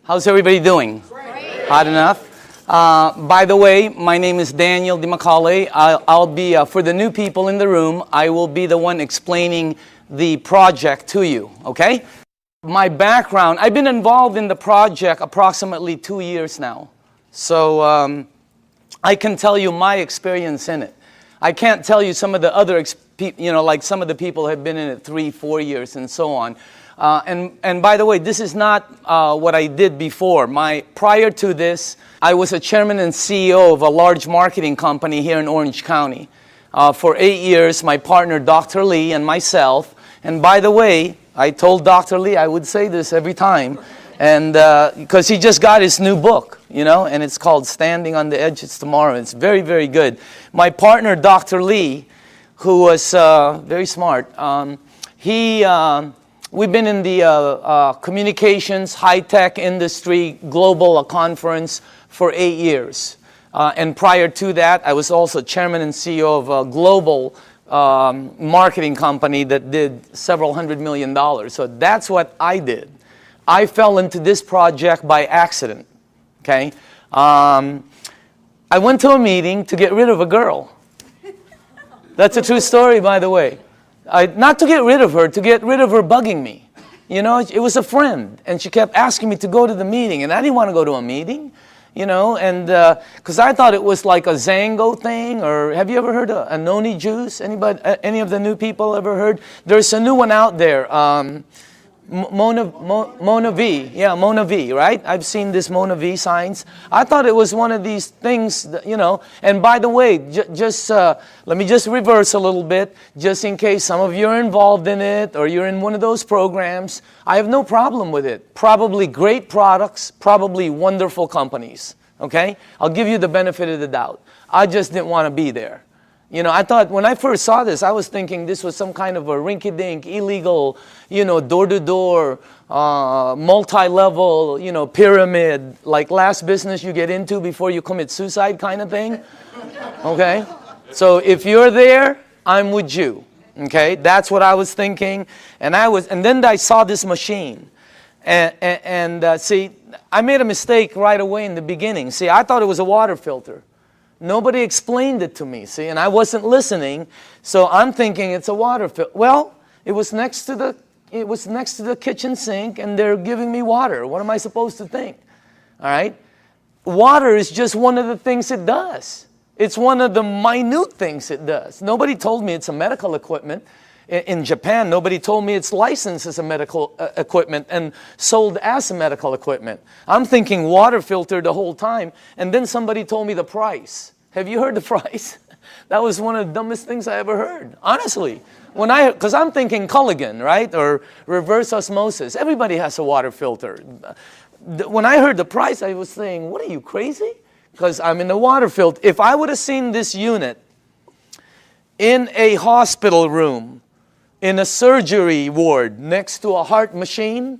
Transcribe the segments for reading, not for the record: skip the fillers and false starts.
How's everybody doing? Great. Hot enough? By the way, my name is Daniel DiMacaulay. I'll be, for the new people in the room, I will be the one explaining the project to you, okay? My background, I've been involved in the project approximately 2 years now. So I can tell you my experience in it. I can't tell you some of the other, like some of the people have been in it 3, 4 years and so on. And by the way, this is not what I did before. Prior to this, I was a chairman and CEO of a large marketing company here in Orange County. For 8 years, my partner, Dr. Lee, and myself. And by the way, I told Dr. Lee I would say this every time, and because he just got his new book, and it's called Standing on the Edge of Tomorrow. It's very, very good. My partner, Dr. Lee, who was very smart, we've been in the communications, high-tech industry, global conference for 8 years. And prior to that, I was also chairman and CEO of a global marketing company that did several $100 million. So that's what I did. I fell into this project by accident, okay? I went to a meeting to get rid of a girl. That's a true story, by the way. Not to get rid of her, to get rid of her bugging me. It was a friend, and she kept asking me to go to the meeting, and I didn't want to go to a meeting, and because I thought it was like a Zango thing, or have you ever heard of a noni juice? Anybody, any of the new people ever heard? There's a new one out there, Mona V. Yeah, Mona V, right? I've seen this Mona V signs. I thought it was one of these things, that, And by the way, let me just reverse a little bit, just in case some of you are involved in it or you're in one of those programs. I have no problem with it. Probably great products, probably wonderful companies, okay? I'll give you the benefit of the doubt. I just didn't want to be there. I thought when I first saw this, I was thinking this was some kind of a rinky-dink, illegal, door-to-door, multi-level, pyramid, like last business you get into before you commit suicide kind of thing. Okay? So if you're there, I'm with you. Okay? That's what I was thinking. And then I saw this machine. And see, I made a mistake right away in the beginning. See, I thought it was a water filter. Nobody explained it to me, see, and I wasn't listening, so I'm thinking it's a water filter. Well, it was next to the kitchen sink, and they're giving me water. What am I supposed to think? All right? Water is just one of the things it does. It's one of the minute things it does. Nobody told me it's a medical equipment. In Japan, nobody told me it's licensed as a medical equipment and sold as a medical equipment. I'm thinking water filter the whole time, and then somebody told me the price. Have you heard the price? That was one of the dumbest things I ever heard, honestly. Because I'm thinking Kangen, right, or reverse osmosis. Everybody has a water filter. When I heard the price, I was saying, what are you, crazy? Because I'm in the water filter. If I would have seen this unit in a hospital room, in a surgery ward next to a heart machine,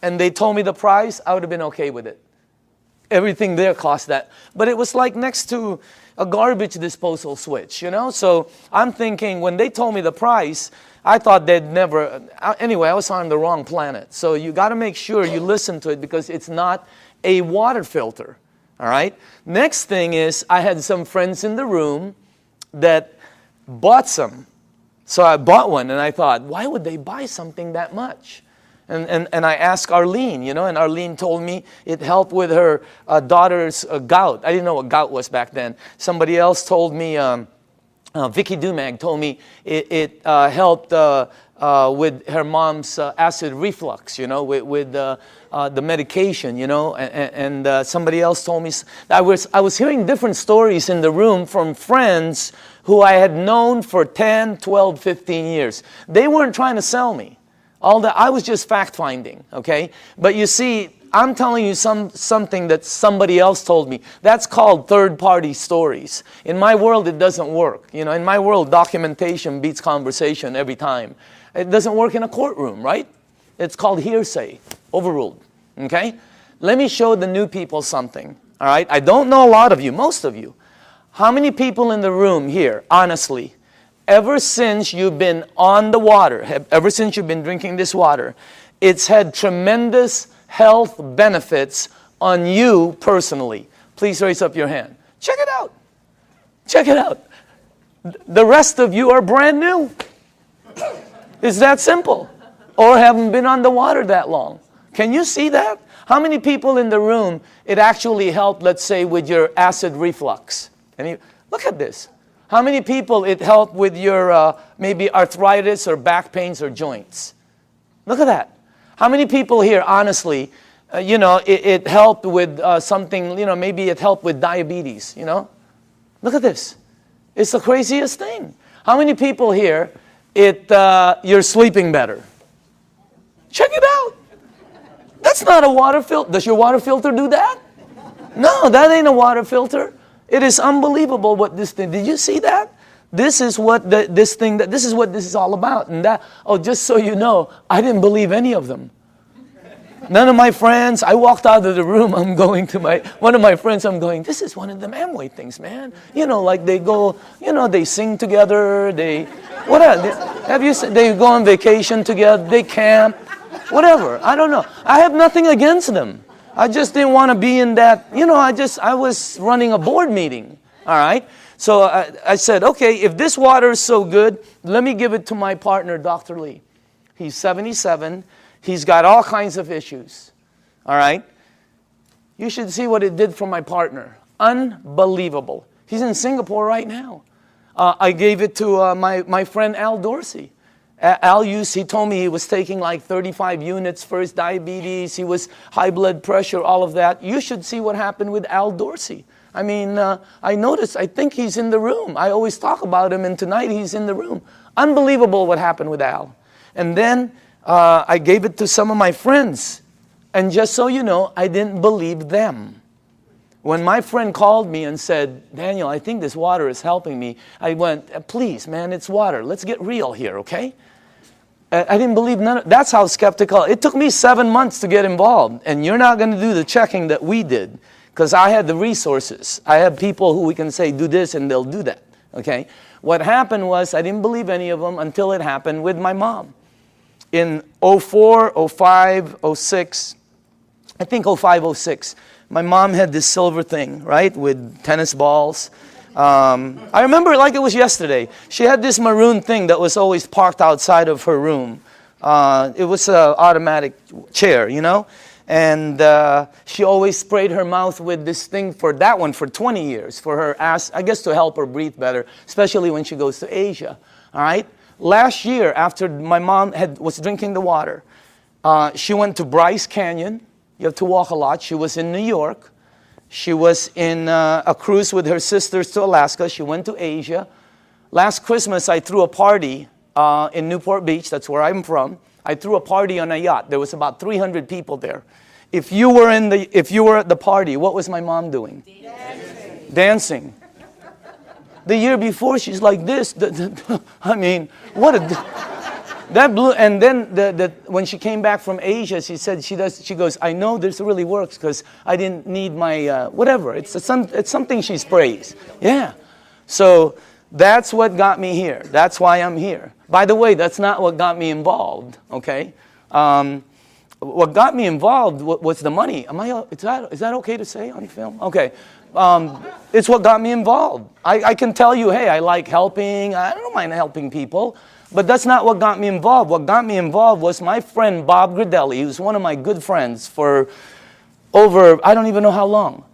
and they told me the price, I would have been okay with it. Everything there cost that. But it was like next to a garbage disposal switch, So I'm thinking, when they told me the price, I thought they'd never, anyway, I was on the wrong planet. So you got to make sure you listen to it, because it's not a water filter, all right? Next thing is, I had some friends in the room that bought some. So I bought one, and I thought, why would they buy something that much? And I asked Arlene, and Arlene told me it helped with her daughter's gout. I didn't know what gout was back then. Somebody else told me, Vicky Dumag told me it helped with her mom's acid reflux, with the medication, and somebody else told me. I was hearing different stories in the room from friends who I had known for 10, 12, 15 years. They weren't trying to sell me. I was just fact-finding, okay? But you see, I'm telling you something that somebody else told me. That's called third-party stories. In my world, it doesn't work. In my world, documentation beats conversation every time. It doesn't work in a courtroom, right? It's called hearsay, overruled, okay? Let me show the new people something, all right? I don't know a lot of you, most of you. How many people in the room here, honestly, ever since you've been on the water, ever since you've been drinking this water, it's had tremendous health benefits on you personally? Please raise up your hand. Check it out. Check it out. The rest of you are brand new. It's that simple. Or haven't been on the water that long. Can you see that? How many people in the room, it actually helped, let's say, with your acid reflux? Look at this. How many people it helped with your maybe arthritis or back pains or joints? Look at that. How many people here, honestly, it helped with something, maybe it helped with diabetes, Look at this. It's the craziest thing. How many people here, you're sleeping better? Check it out. That's not a water filter. Does your water filter do that? No, that ain't a water filter. It is unbelievable what this thing, did you see that? This is what this is what this is all about. And just so you know, I didn't believe any of them. None of my friends, I walked out of the room, I'm going to one of my friends, I'm going, this is one of them Amway things, man. Like they go, they sing together, they go on vacation together, they camp, whatever, I don't know. I have nothing against them. I just didn't want to be in that, I was running a board meeting, all right? So I said, okay, if this water is so good, let me give it to my partner, Dr. Lee. He's 77. He's got all kinds of issues, all right? You should see what it did for my partner. Unbelievable. He's in Singapore right now. I gave it to my friend Al Dorsey. He told me he was taking like 35 units for his diabetes. He was high blood pressure, all of that. You should see what happened with Al Dorsey. I mean, I noticed, I think he's in the room. I always talk about him, and tonight he's in the room. Unbelievable what happened with Al. And then I gave it to some of my friends. And just so you know, I didn't believe them. When my friend called me and said, Daniel, I think this water is helping me, I went, please, man, it's water. Let's get real here, okay? I didn't believe that's how skeptical. It took me 7 months to get involved. And you're not going to do the checking that we did, because I had the resources. I have people who we can say, do this, and they'll do that, okay? What happened was I didn't believe any of them until it happened with my mom. In 04, 05, 06, I think 05, 06, my mom had this silver thing, right, with tennis balls. I remember it like it was yesterday. She had this maroon thing that was always parked outside of her room. It was an automatic chair, And she always sprayed her mouth with this thing for 20 years, for her ass, I guess to help her breathe better, especially when she goes to Asia, all right? Last year, after my mom was drinking the water, she went to Bryce Canyon. You have to walk a lot. She was in New York. She was in a cruise with her sisters to Alaska. She went to Asia. Last Christmas, I threw a party in Newport Beach. That's where I'm from. I threw a party on a yacht. There was about 300 people there. If you were at the party, what was my mom doing? Dancing. The year before, she's like this. I mean, what that blew. And then when she came back from Asia, she said she goes, I know this really works because I didn't need my whatever. It's something she sprays. Yeah. So that's what got me here. That's why I'm here. By the way, that's not what got me involved. Okay. What got me involved was the money. Is that okay to say on film? Okay. It's what got me involved. I can tell you, hey, I like helping. I don't mind helping people. But that's not what got me involved. What got me involved was my friend Bob Gradelli, who's one of my good friends for over, I don't even know how long.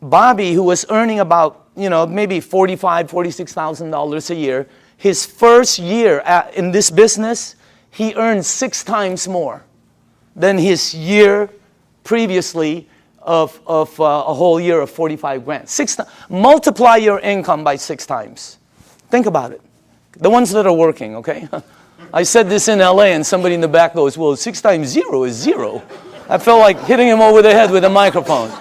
Bobby, who was earning about, maybe $45,000, $46,000 a year, his first year in this business, he earned 6 times more than his year previously of a whole year of 45 grand. Multiply your income by 6 times. Think about it. The ones that are working, okay? I said this in LA and somebody in the back goes, well, 6 times 0 is 0. I felt like hitting him over the head with a microphone.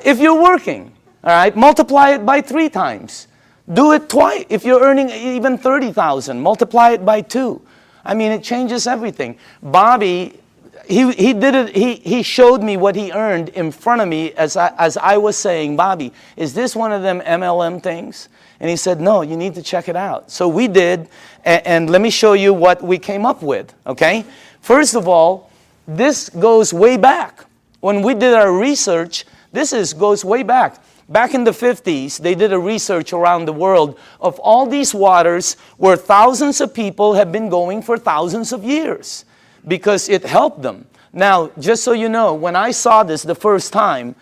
If you're working, all right, multiply it by 3 times. Do it twice. If you're earning even 30,000, multiply it by 2. I mean, it changes everything. Bobby, he did it. He showed me what he earned in front of me as I was saying, Bobby, is this one of them MLM things? And he said, no, you need to check it out. So we did, and let me show you what we came up with, okay? First of all, this goes way back. When we did our research, goes way back. Back in the 50s, they did a research around the world of all these waters where thousands of people have been going for thousands of years because it helped them. Now, just so you know, when I saw this the first time,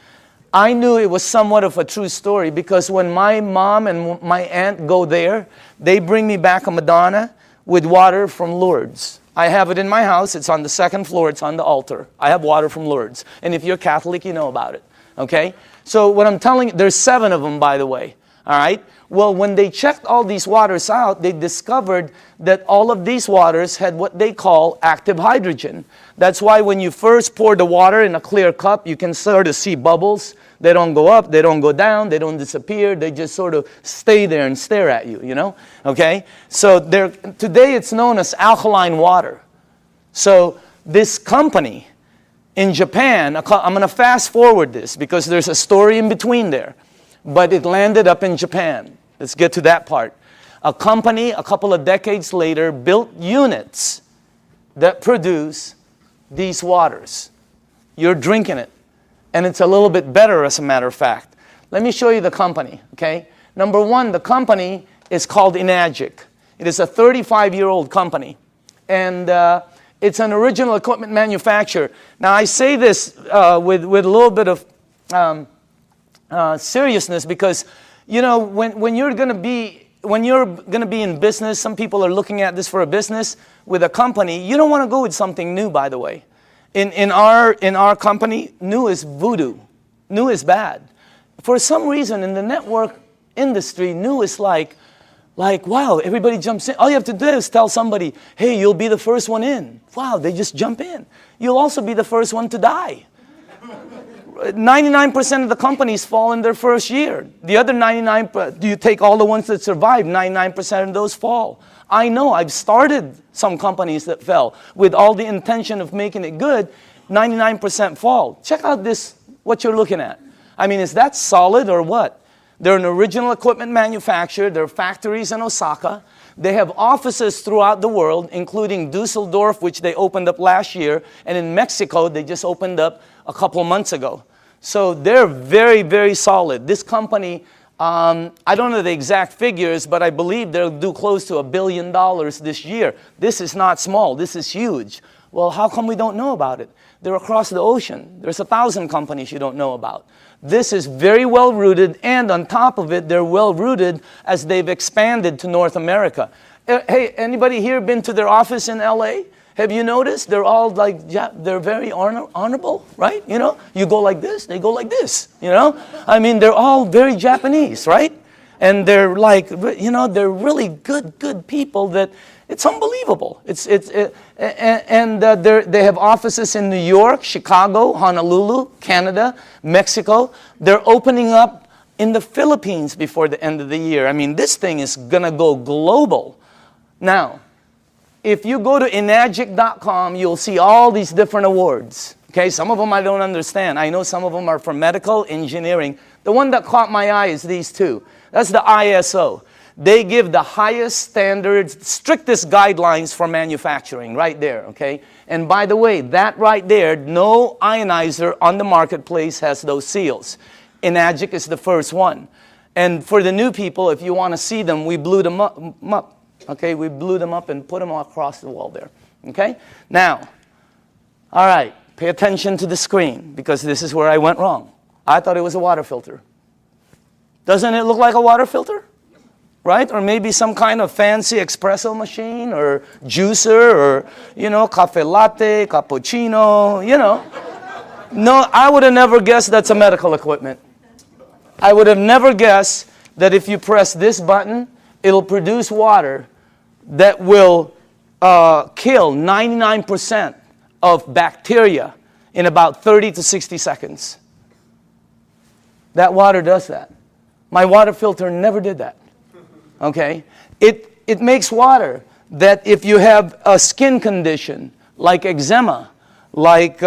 I knew it was somewhat of a true story because when my mom and my aunt go there, they bring me back a Madonna with water from Lourdes. I have it in my house. It's on the second floor. It's on the altar. I have water from Lourdes. And if you're Catholic, you know about it. Okay? So what I'm telling you, there's 7 of them, by the way. All right? Well, when they checked all these waters out, they discovered that all of these waters had what they call active hydrogen. That's why when you first pour the water in a clear cup, you can sort of see bubbles. They don't go up, they don't go down, they don't disappear. They just sort of stay there and stare at you, you know? Okay? So today it's known as alkaline water. So this company in Japan, I'm going to fast forward this because there's a story in between there. But it landed up in Japan. Let's get to that part. A company, a couple of decades later, built units that produce these waters. You're drinking it. And it's a little bit better, as a matter of fact. Let me show you the company, okay? Number 1, the company is called Enagic. It is a 35-year-old company. And it's an original equipment manufacturer. Now, I say this with a little bit of seriousness because, you know, when you're going to be in business, some people are looking at this for a business with a company. You don't want to go with something new, by the way. In our company, new is voodoo. New is bad. For some reason, in the network industry, new is like, wow, everybody jumps in. All you have to do is tell somebody, hey, you'll be the first one in. Wow, they just jump in. You'll also be the first one to die. 99% of the companies fall in their first year. The other 99%, do you take all the ones that survive, 99% of those fall. I know, I've started some companies that fell with all the intention of making it good. 99% fall. Check out this, what you're looking at. I mean, is that solid or what? They're an original equipment manufacturer. There are factories in Osaka. They have offices throughout the world, including Dusseldorf, which they opened up last year. And in Mexico, they just opened up a couple months ago. So they're very, very solid. This company, I don't know the exact figures, but I believe they'll do close to $1 billion this year. This is not small. This is huge. Well, how come we don't know about it? They're across the ocean. There's 1,000 companies you don't know about. This is very well rooted, and on top of it, they're well rooted as they've expanded to North America. Hey, anybody here been to their office in LA? Have you noticed? They're all like, they're very honorable, right? You know, you go like this, they go like this, you know? I mean, they're all very Japanese, right? And they're like, you know, they're really good people that it's unbelievable. They have offices in New York, Chicago, Honolulu, Canada, Mexico. They're opening up in the Philippines before the end of the year. I mean, this thing is going to go global. Now, if you go to enagic.com, you'll see all these different awards. Okay, some of them I don't understand. I know some of them are for medical, engineering. The one that caught my eye is these two. That's the ISO. They give the highest standards, strictest guidelines for manufacturing right there, okay? And by the way, that right there, no ionizer on the marketplace has those seals. Enagic is the first one. And for the new people, if you want to see them, we blew them up. Okay, we blew them up and put them across the wall there. Okay? Now, all right, pay attention to the screen because this is where I went wrong. I thought it was a water filter. Doesn't it look like a water filter? Right? Or maybe some kind of fancy espresso machine or juicer or, you know, cafe latte, cappuccino, you know. No, I would have never guessed that's a medical equipment. I would have never guessed that if you press this button, it'll produce water that will kill 99% of bacteria in about 30 to 60 seconds. That water does that. My water filter never did that. Okay? It makes water that if you have a skin condition like eczema, like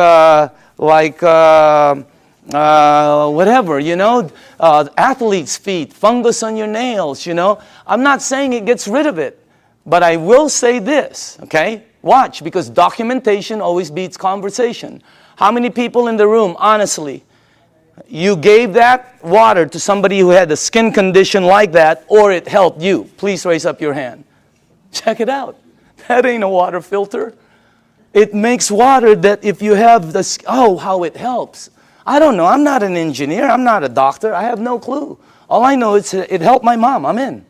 whatever, you know, athlete's feet, fungus on your nails, you know. I'm not saying it gets rid of it, but I will say this, okay? Watch, because documentation always beats conversation. How many people in the room, honestly, you gave that water to somebody who had a skin condition like that, or it helped you? Please raise up your hand. Check it out. That ain't a water filter. It makes water that if you have this, oh, how it helps. I don't know. I'm not an engineer. I'm not a doctor. I have no clue. All I know is it helped my mom. I'm in.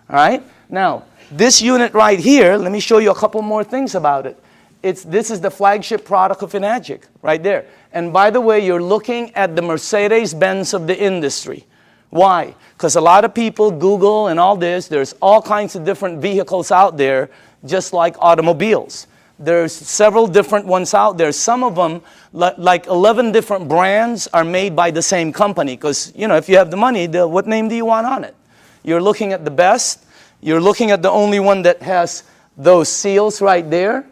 All right? Now, this unit right here, let me show you a couple more things about it. This is the flagship product of Enagic, right there. And by the way, you're looking at the Mercedes-Benz of the industry. Why? Because a lot of people Google and all this. There's all kinds of different vehicles out there, just like automobiles. There's several different ones out there. Some of them, like 11 different brands, are made by the same company. Because, you know, if you have the money, what name do you want on it? You're looking at the best. You're looking at the only one that has those seals right there.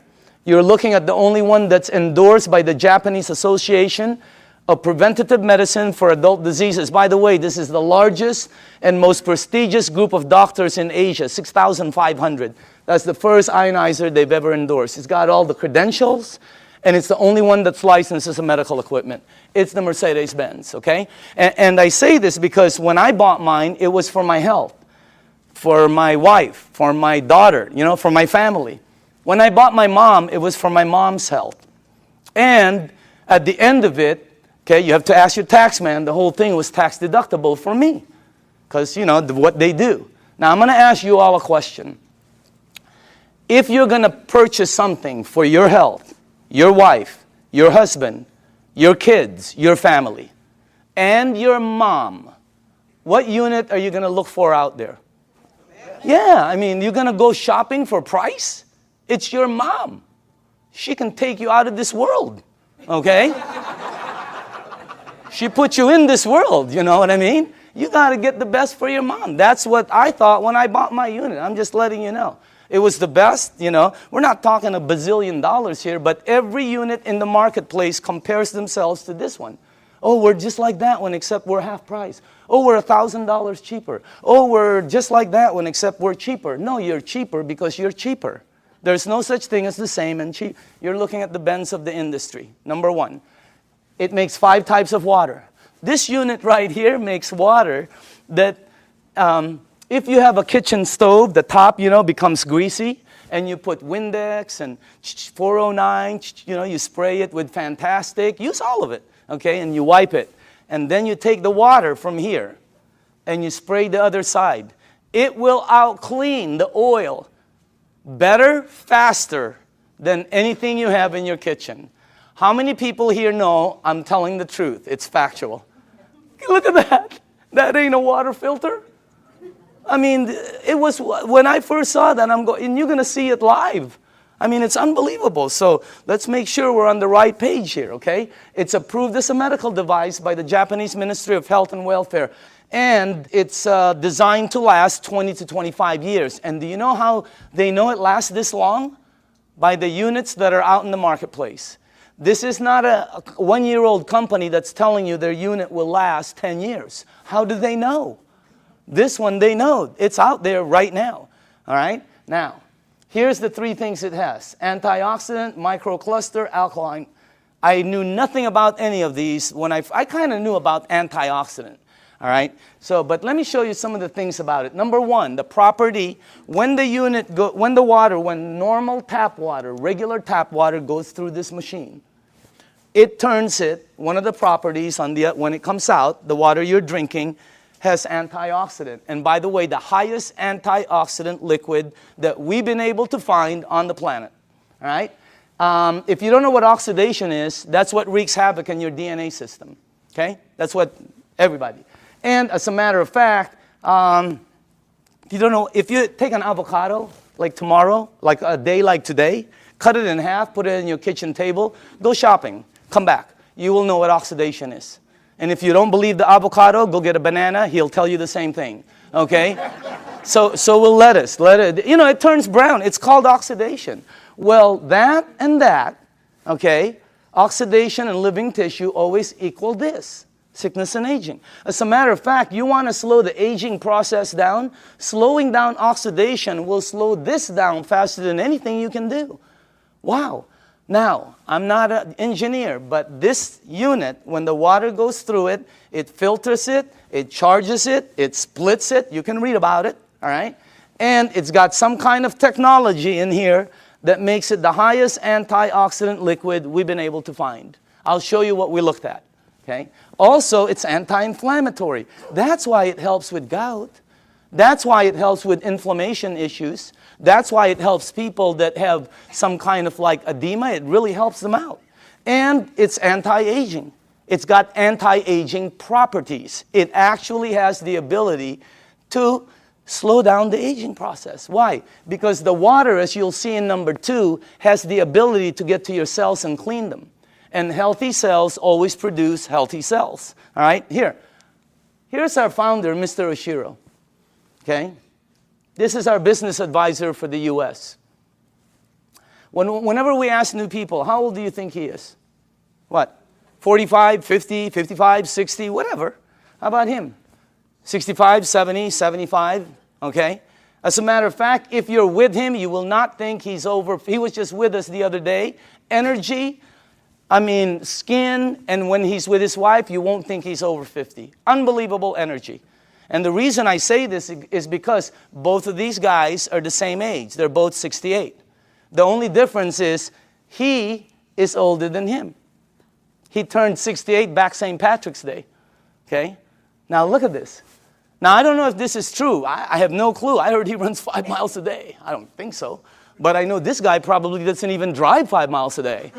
You're looking at the only one that's endorsed by the Japanese Association of Preventative Medicine for Adult Diseases. By the way, this is the largest and most prestigious group of doctors in Asia, 6,500. That's the first ionizer they've ever endorsed. It's got all the credentials, and it's the only one that's licensed as a medical equipment. It's the Mercedes-Benz, okay? And I say this because when I bought mine, it was for my health, for my wife, for my daughter, you know, for my family. When I bought my mom, it was for my mom's health. And at the end of it, okay, you have to ask your tax man, the whole thing was tax deductible for me. Because, you know, what they do. Now, I'm going to ask you all a question. If you're going to purchase something for your health, your wife, your husband, your kids, your family, and your mom, what unit are you going to look for out there? Yeah, I mean, you're going to go shopping for price? It's your mom. She can take you out of this world, okay? She put you in this world, you know what I mean? You got to get the best for your mom. That's what I thought when I bought my unit. I'm just letting you know. It was the best, you know. We're not talking a bazillion dollars here, but every unit in the marketplace compares themselves to this one. Oh, we're just like that one, except we're half price. Oh, we're $1,000 cheaper. Oh, we're just like that one, except we're cheaper. No, you're cheaper because you're cheaper. There's no such thing as the same and cheap. You're looking at the Benz of the industry. Number one, it makes 5 types of water. This unit right here makes water that if you have a kitchen stove, the top, you know, becomes greasy, and you put Windex and 409, you know, you spray it with Fantastic. Use all of it, okay, and you wipe it. And then you take the water from here, and you spray the other side. It will out-clean the oil better, faster than anything you have in your kitchen. How many people here know I'm telling the truth? It's factual. Look at that. That ain't a water filter. I mean, it was, when I first saw that, and you're going to see it live. I mean, it's unbelievable. So let's make sure we're on the right page here, okay? It's approved as a medical device by the Japanese Ministry of Health and Welfare. And it's designed to last 20 to 25 years. And do you know how they know it lasts this long? By the units that are out in the marketplace. This is not a one-year-old company that's telling you their unit will last 10 years. How do they know? This one, they know. It's out there right now. All right? Now, here's the 3 things it has. Antioxidant, microcluster, alkaline. I knew nothing about any of these. When I kind of knew about antioxidant. All right, but let me show you some of the things about it. Number one, the property, when normal tap water, regular tap water goes through this machine, it turns it, one of the properties when it comes out, the water you're drinking has antioxidant. And by the way, the highest antioxidant liquid that we've been able to find on the planet. All right, if you don't know what oxidation is, that's what wreaks havoc in your DNA system. Okay, that's what everybody. And as a matter of fact, if you take an avocado, like tomorrow, like a day like today, cut it in half, put it in your kitchen table, go shopping, come back. You will know what oxidation is. And if you don't believe the avocado, go get a banana, he'll tell you the same thing, okay? So will lettuce, you know, it turns brown. It's called oxidation. Well, that and that, okay, oxidation and living tissue always equal this. Sickness and aging. As a matter of fact, you want to slow the aging process down, slowing down oxidation will slow this down faster than anything you can do. Wow. Now, I'm not an engineer, but this unit, when the water goes through it, it filters it, it charges it, it splits it. You can read about it, all right? And it's got some kind of technology in here that makes it the highest antioxidant liquid we've been able to find. I'll show you what we looked at, okay? Also, it's anti-inflammatory. That's why it helps with gout. That's why it helps with inflammation issues. That's why it helps people that have some kind of like edema. It really helps them out. And it's anti-aging. It's got anti-aging properties. It actually has the ability to slow down the aging process. Why? Because the water, as you'll see in number 2, has the ability to get to your cells and clean them. And healthy cells always produce healthy cells. All right? Here's our founder, Mr. Oshiro. Okay? This is our business advisor for the U.S. Whenever we ask new people, how old do you think he is? What? 45, 50, 55, 60, whatever. How about him? 65, 70, 75, okay? As a matter of fact, if you're with him, you will not think he's over. He was just with us the other day. Energy, skin, and when he's with his wife, you won't think he's over 50. Unbelievable energy. And the reason I say this is because both of these guys are the same age. They're both 68. The only difference is he is older than him. He turned 68 back St. Patrick's Day, okay? Now look at this. Now I don't know if this is true. I have no clue. I heard he runs 5 miles a day. I don't think so. But I know this guy probably doesn't even drive 5 miles a day.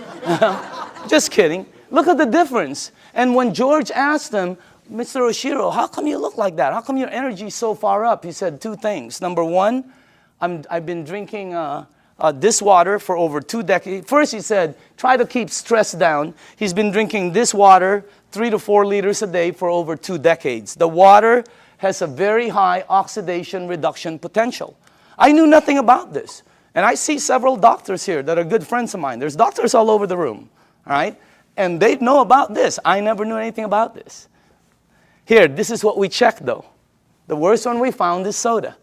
Just kidding. Look at the difference. And when George asked him, Mr. Oshiro, how come you look like that? How come your energy is so far up? He said 2 things. Number 1, I've been drinking this water for over 2 decades. First, he said, try to keep stress down. He's been drinking this water 3 to 4 liters a day for over 2 decades. The water has a very high oxidation reduction potential. I knew nothing about this. And I see several doctors here that are good friends of mine. There's doctors all over the room, all right? And they know about this. I never knew anything about this. Here, this is what we checked, though. The worst one we found is soda.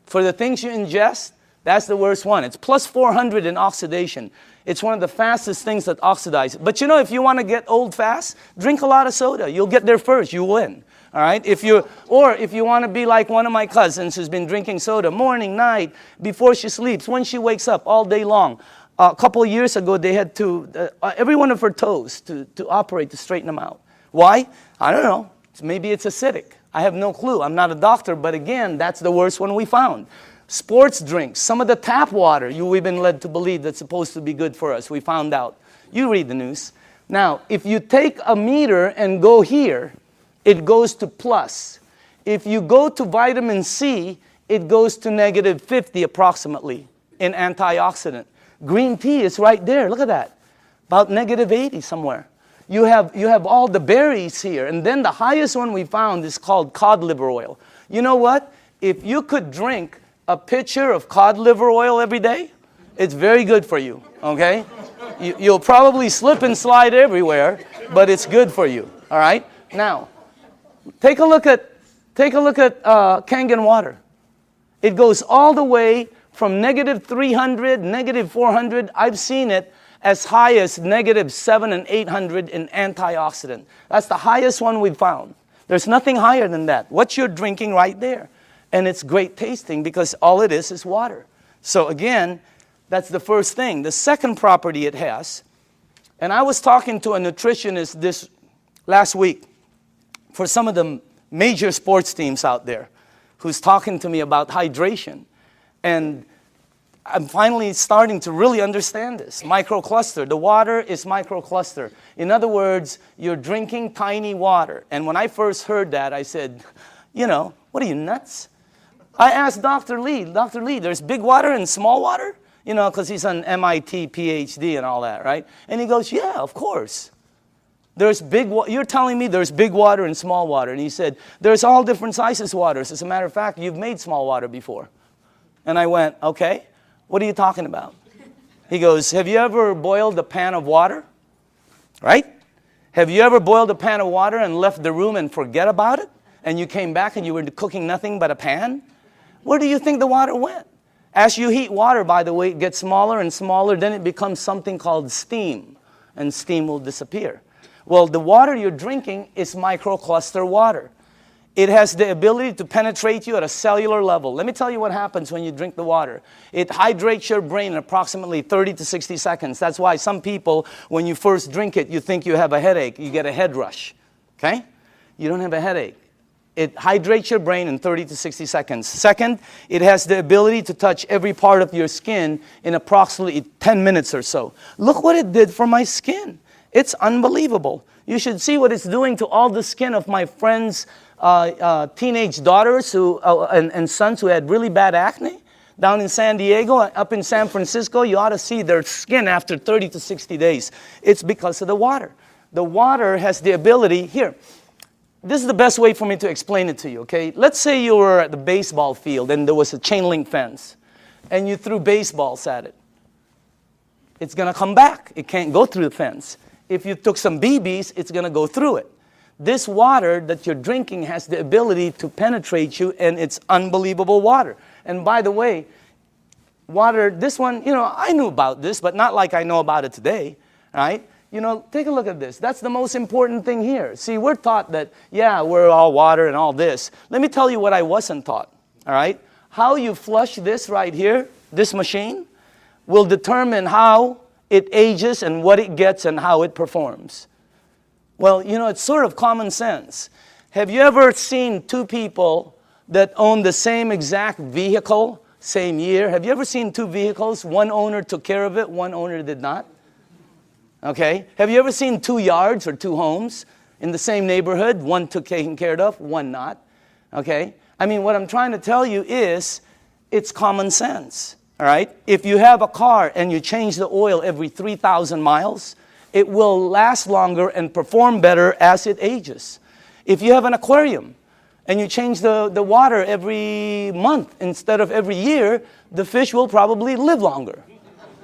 For the things you ingest, that's the worst one. It's plus 400 in oxidation. It's one of the fastest things that oxidize. But you know, if you want to get old fast, drink a lot of soda. You'll get there first. You win. All right? If you want to be like one of my cousins who's been drinking soda morning, night, before she sleeps, when she wakes up, all day long. A couple of years ago, they had to, every one of her toes to operate to straighten them out. Why? I don't know. Maybe it's acidic. I have no clue. I'm not a doctor, but again, that's the worst one we found. Sports drinks, some of the tap water we've been led to believe that's supposed to be good for us. We found out. You read the news. Now, if you take a meter and go here, it goes to plus. If you go to vitamin C, it goes to negative 50 approximately in antioxidant. Green tea is right there. Look at that. About negative 80 somewhere. You have all the berries here. And then the highest one we found is called cod liver oil. You know what? If you could drink a pitcher of cod liver oil every day, it's very good for you, okay? You'll probably slip and slide everywhere, but it's good for you, all right? Now, take a look at Kangen water. It goes all the way from negative 300, negative 400. I've seen it as high as negative 700 and 800 in antioxidant. That's the highest one we've found. There's nothing higher than that. What you're drinking right there. And it's great tasting because all it is water. So again, that's the first thing. The second property it has, and I was talking to a nutritionist this last week for some of the major sports teams out there who's talking to me about hydration. And I'm finally starting to really understand this. Microcluster. The water is microcluster. In other words, you're drinking tiny water. And when I first heard that, I said, you know, what are you, nuts? I asked Dr. Lee, there's big water and small water? You know, because he's an MIT PhD and all that, right? And he goes, yeah, of course. You're telling me there's big water and small water. And he said, there's all different sizes waters. As a matter of fact, you've made small water before. And I went, okay. What are you talking about? He goes, have you ever boiled a pan of water? Right? Have you ever boiled a pan of water and left the room and forget about it? And you came back and you were cooking nothing but a pan? Where do you think the water went? As you heat water, by the way, it gets smaller and smaller, then it becomes something called steam, and steam will disappear. Well, the water you're drinking is microcluster water. It has the ability to penetrate you at a cellular level. Let me tell you what happens when you drink the water. It hydrates your brain in approximately 30 to 60 seconds. That's why some people, when you first drink it, you think you have a headache. You get a head rush. Okay? You don't have a headache. It hydrates your brain in 30 to 60 seconds. Second, it has the ability to touch every part of your skin in approximately 10 minutes or so. Look what it did for my skin. It's unbelievable. You should see what it's doing to all the skin of my friends' teenage daughters and sons who had really bad acne. Down in San Diego, up in San Francisco, you ought to see their skin after 30 to 60 days. It's because of the water. The water has the ability, here, this is the best way for me to explain it to you, okay? Let's say you were at the baseball field and there was a chain link fence and you threw baseballs at it. It's going to come back. It can't go through the fence. If you took some BBs, it's going to go through it. This water that you're drinking has the ability to penetrate you, and it's unbelievable water. And by the way, water, this one, I knew about this, but not like I know about it today, right? Take a look at this. That's the most important thing here. See, we're taught that, yeah, we're all water and all this. Let me tell you what I wasn't taught, all right? How you flush this right here, this machine, will determine how it ages and what it gets and how it performs. Well, it's sort of common sense. Have you ever seen two people that own the same exact vehicle, same year? Have you ever seen two vehicles? One owner took care of it, one owner did not. Okay? Have you ever seen two yards or two homes in the same neighborhood? One took taken care of, one not. Okay? I mean, what I'm trying to tell you is it's common sense. All right? If you have a car and you change the oil every 3,000 miles, it will last longer and perform better as it ages. If you have an aquarium and you change the water every month instead of every year, the fish will probably live longer.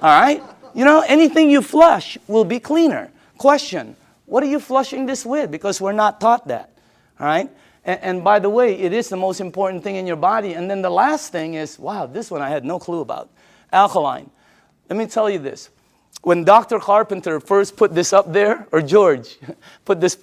All right? Anything you flush will be cleaner. Question, what are you flushing this with? Because we're not taught that. All right? And by the way, it is the most important thing in your body. And then the last thing is, wow, this one I had no clue about. Alkaline. Let me tell you this. When Dr. Carpenter first put this up there, or George put this,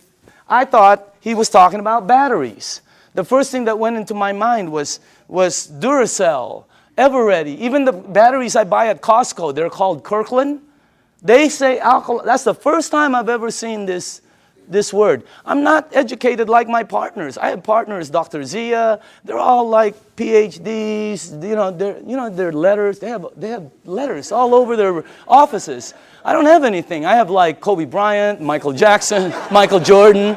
I thought he was talking about batteries. The first thing that went into my mind was Duracell, Eveready. Even the batteries I buy at Costco, they're called Kirkland. They say alkaline. That's the first time I've ever seen this word. I'm not educated like my partners. I have partners, Dr. Zia. They're all like PhDs. Their letters. They have letters all over their offices. I don't have anything. I have like Kobe Bryant, Michael Jackson, Michael Jordan.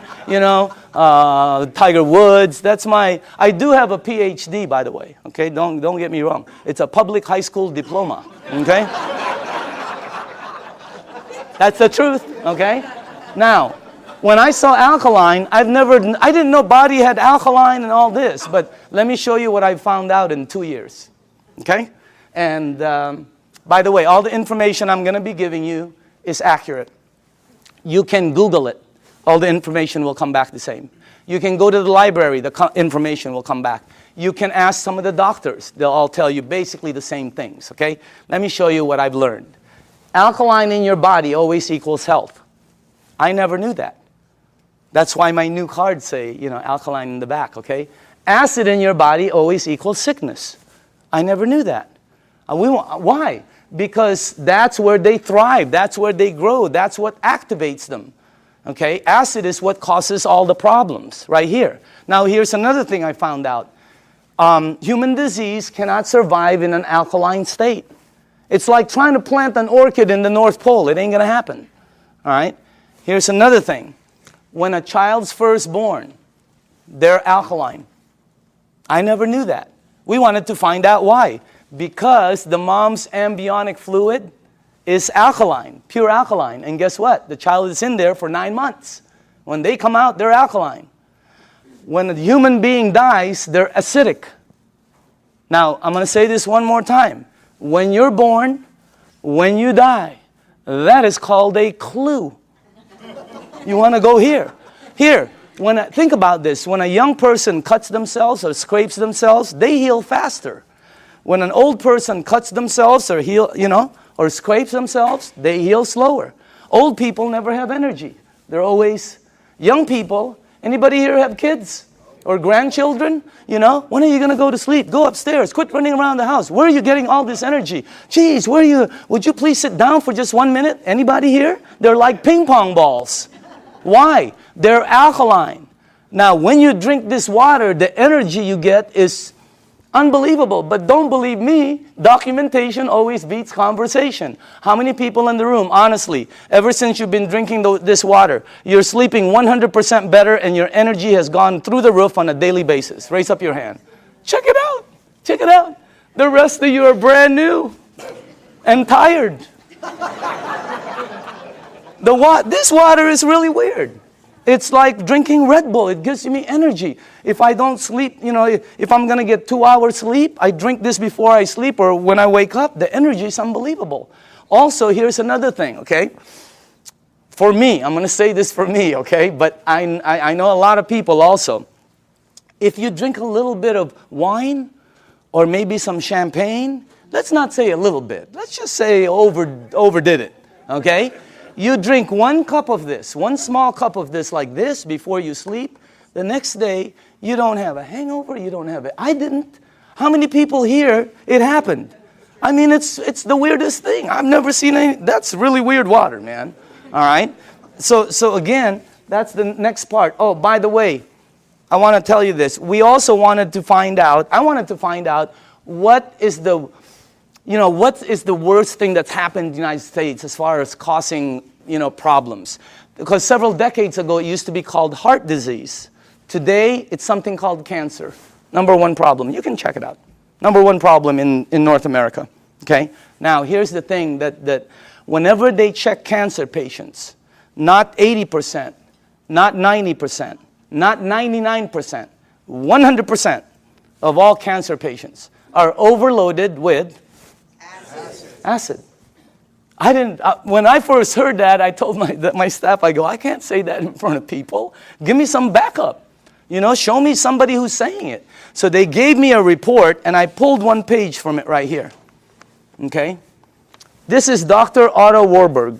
Tiger Woods. I do have a PhD, by the way. Okay, don't get me wrong. It's a public high school diploma. Okay, that's the truth. Okay, now. When I saw alkaline, I didn't know body had alkaline and all this, but let me show you what I found out in 2 years, okay? And by the way, all the information I'm going to be giving you is accurate. You can Google it. All the information will come back the same. You can go to the library. The information will come back. You can ask some of the doctors. They'll all tell you basically the same things, okay? Let me show you what I've learned. Alkaline in your body always equals health. I never knew that. That's why my new cards say, alkaline in the back, okay? Acid in your body always equals sickness. I never knew that. Why? Because that's where they thrive. That's where they grow. That's what activates them, okay? Acid is what causes all the problems right here. Now, here's another thing I found out. Human disease cannot survive in an alkaline state. It's like trying to plant an orchid in the North Pole. It ain't going to happen, all right? Here's another thing. When a child's first born, they're alkaline. I never knew that. We wanted to find out why. Because the mom's amniotic fluid is alkaline, pure alkaline. And guess what? The child is in there for 9 months. When they come out, they're alkaline. When a human being dies, they're acidic. Now, I'm going to say this one more time. When you're born, when you die, that is called a clue. You want to go here. Here, think about this. When a young person cuts themselves or scrapes themselves, they heal faster. When an old person cuts themselves or or scrapes themselves, they heal slower. Old people never have energy. They're always young people. Anybody here have kids or grandchildren? When are you going to go to sleep? Go upstairs. Quit running around the house. Where are you getting all this energy? Geez, would you please sit down for just 1 minute? Anybody here? They're like ping pong balls. Why? They're alkaline. Now, when you drink this water, the energy you get is unbelievable. But don't believe me, documentation always beats conversation. How many people in the room, honestly, ever since you've been drinking this water, you're sleeping 100% better and your energy has gone through the roof on a daily basis? Raise up your hand. Check it out. Check it out. The rest of you are brand new and tired. This water is really weird. It's like drinking Red Bull. It gives me energy. If I don't sleep, if I'm going to get 2 hours sleep, I drink this before I sleep or when I wake up. The energy is unbelievable. Also, here's another thing, okay? For me, I'm going to say this for me, okay? But I know a lot of people also. If you drink a little bit of wine or maybe some champagne, let's not say a little bit. Let's just say overdid it, okay? You drink 1 cup of this, 1 small cup of this like this before you sleep. The next day, you don't have a hangover, you don't have it. I didn't. How many people here, it happened? I mean, it's the weirdest thing. I've never seen any. That's really weird water, man. All right? So again, that's the next part. Oh, by the way, I want to tell you this. I wanted to find out what is the worst thing that's happened in the United States as far as causing, problems? Because several decades ago, it used to be called heart disease. Today, it's something called cancer. Number 1 problem. You can check it out. Number 1 problem in North America. Okay? Now, here's the thing that whenever they check cancer patients, not 80%, not 90%, not 99%, 100% of all cancer patients are overloaded with acid. When I first heard that, I told my staff, I can't say that in front of people. Give me some backup. Show me somebody who's saying it. So they gave me a report, and I pulled 1 page from it right here. Okay? This is Dr. Otto Warburg.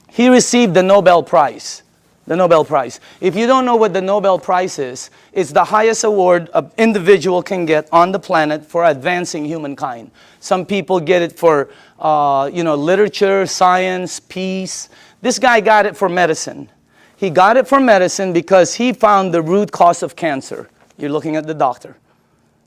He received the Nobel Prize. The Nobel Prize. If you don't know what the Nobel Prize is, it's the highest award an individual can get on the planet for advancing humankind. Some people get it for, literature, science, peace. This guy got it for medicine. He got it for medicine because he found the root cause of cancer. You're looking at the doctor.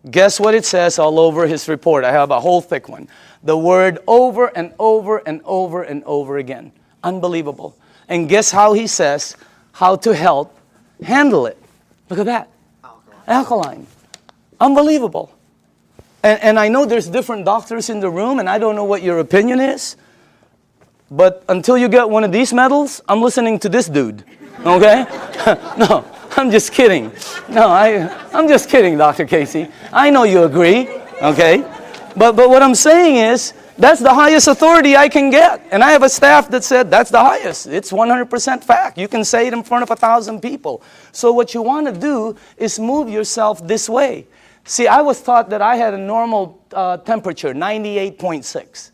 Guess what it says all over his report? I have a whole thick one. The word over and over and over and over again. Unbelievable. And guess how he says how to help handle it. Look at that. Alkaline. Unbelievable. And I know there's different doctors in the room, and I don't know what your opinion is. But until you get one of these medals, I'm listening to this dude. Okay? No, I'm just kidding. No, I'm just kidding, Dr. Casey. I know you agree. Okay? But what I'm saying is, that's the highest authority I can get. And I have a staff that said that's the highest. It's 100% fact. You can say it in front of 1,000 people. So what you want to do is move yourself this way. See, I was taught that I had a normal temperature, 98.6.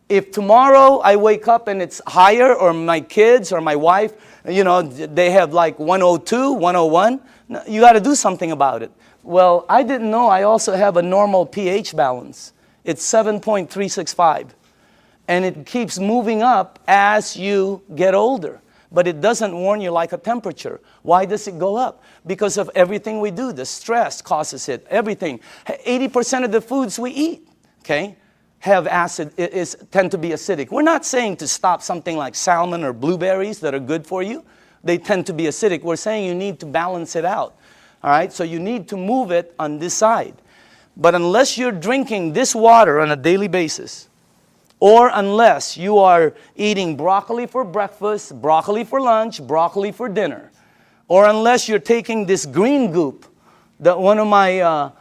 If tomorrow I wake up and it's higher, or my kids or my wife, they have like 102, 101, you got to do something about it. Well, I didn't know I also have a normal pH balance. It's 7.365. And it keeps moving up as you get older. But it doesn't warn you like a temperature. Why does it go up? Because of everything we do. The stress causes it. Everything. 80% of the foods we eat, okay, have acid, tend to be acidic. We're not saying to stop something like salmon or blueberries that are good for you. They tend to be acidic. We're saying you need to balance it out. All right? So you need to move it on this side. But unless you're drinking this water on a daily basis, or unless you are eating broccoli for breakfast, broccoli for lunch, broccoli for dinner, or unless you're taking this green goop that one of my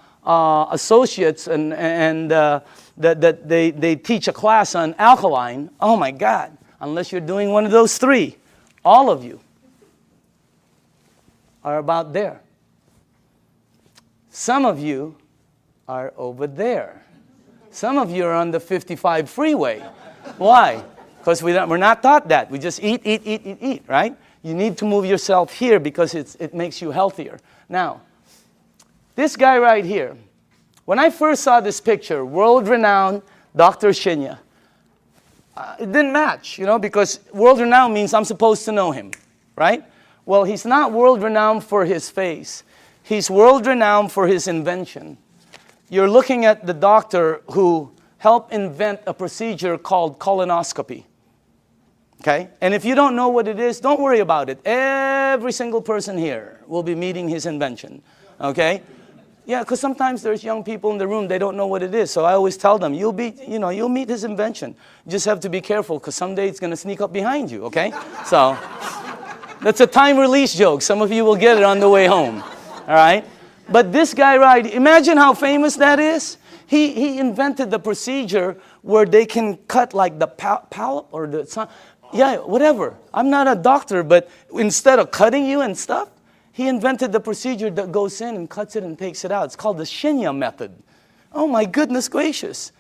associates that they teach a class on alkaline, oh my God, unless you're doing one of those 3, all of you are about there. Some of you are over there. Some of you are on the 55 freeway. Why? Because we're not taught that. We just eat, right? You need to move yourself here because it makes you healthier. Now, this guy right here, when I first saw this picture, world-renowned Dr. Shinya, it didn't match, you know, because world-renowned means I'm supposed to know him, right? Well, he's not world-renowned for his face. He's world-renowned for his invention. You're looking at the doctor who helped invent a procedure called colonoscopy. Okay? And if you don't know what it is, don't worry about it. Every single person here will be meeting his invention. Okay? Yeah, because sometimes there's young people in the room, they don't know what it is. So I always tell them, you'll meet his invention. You just have to be careful because someday it's going to sneak up behind you, okay? So that's a time release joke. Some of you will get it on the way home. All right? But this guy, right, imagine how famous that is. He invented the procedure where they can cut like the polyp or the, yeah, whatever. I'm not a doctor, but instead of cutting you and stuff, he invented the procedure that goes in and cuts it and takes it out. It's called the Shinya method. Oh my goodness gracious.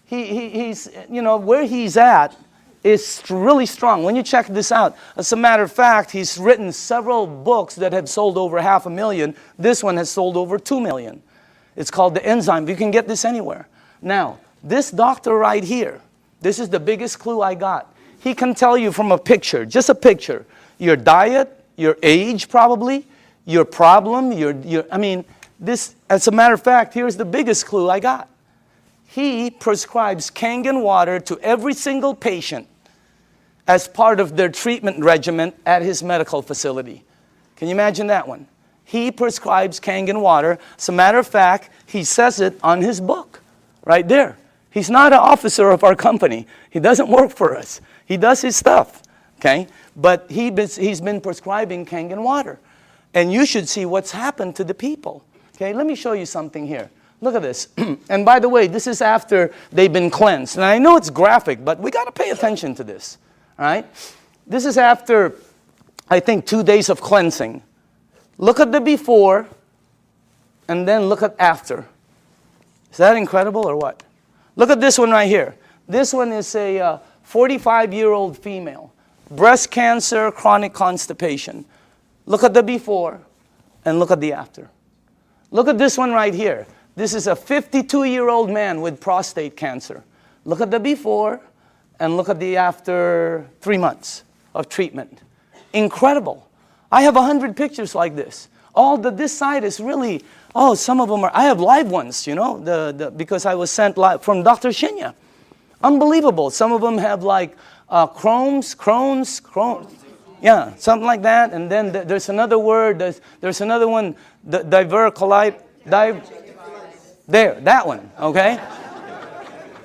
He's, you know, where he's at is really strong. When you check this out, as a matter of fact, he's written several books that have sold over 500,000. This one has sold over 2 million. It's called The Enzyme. You can get this anywhere. Now, this doctor right here, this is the biggest clue I got. He can tell you from a picture, just a picture, your diet, your age probably, your problem, I mean, this, as a matter of fact, here's the biggest clue I got. He prescribes Kangen water to every single patient as part of their treatment regimen at his medical facility. Can you imagine that one? He prescribes Kangen water. As a matter of fact, he says it on his book, right there. He's not an officer of our company. He doesn't work for us. He does his stuff, okay? But he's been prescribing Kangen water. And you should see what's happened to the people. Okay, let me show you something here. Look at this. And by the way, this is after they've been cleansed. And I know it's graphic, but we got to pay attention to this. All right? This is after, I think, 2 days of cleansing. Look at the before, and then look at after. Is that incredible or what? Look at this one right here. This one is a 45-year-old female. Breast cancer, chronic constipation. Look at the before, and look at the after. Look at this one right here. This is a 52-year-old man with prostate cancer. Look at the before, and look at the after 3 months of treatment. Incredible. I have 100 pictures like this. This side is really, some of them are, I have live ones, you know, because I was sent live from Dr. Shinya. Unbelievable. Some of them have like Crohn's. Yeah, something like that. And then there's another word, there's another one, diverticulite, there, that one, okay?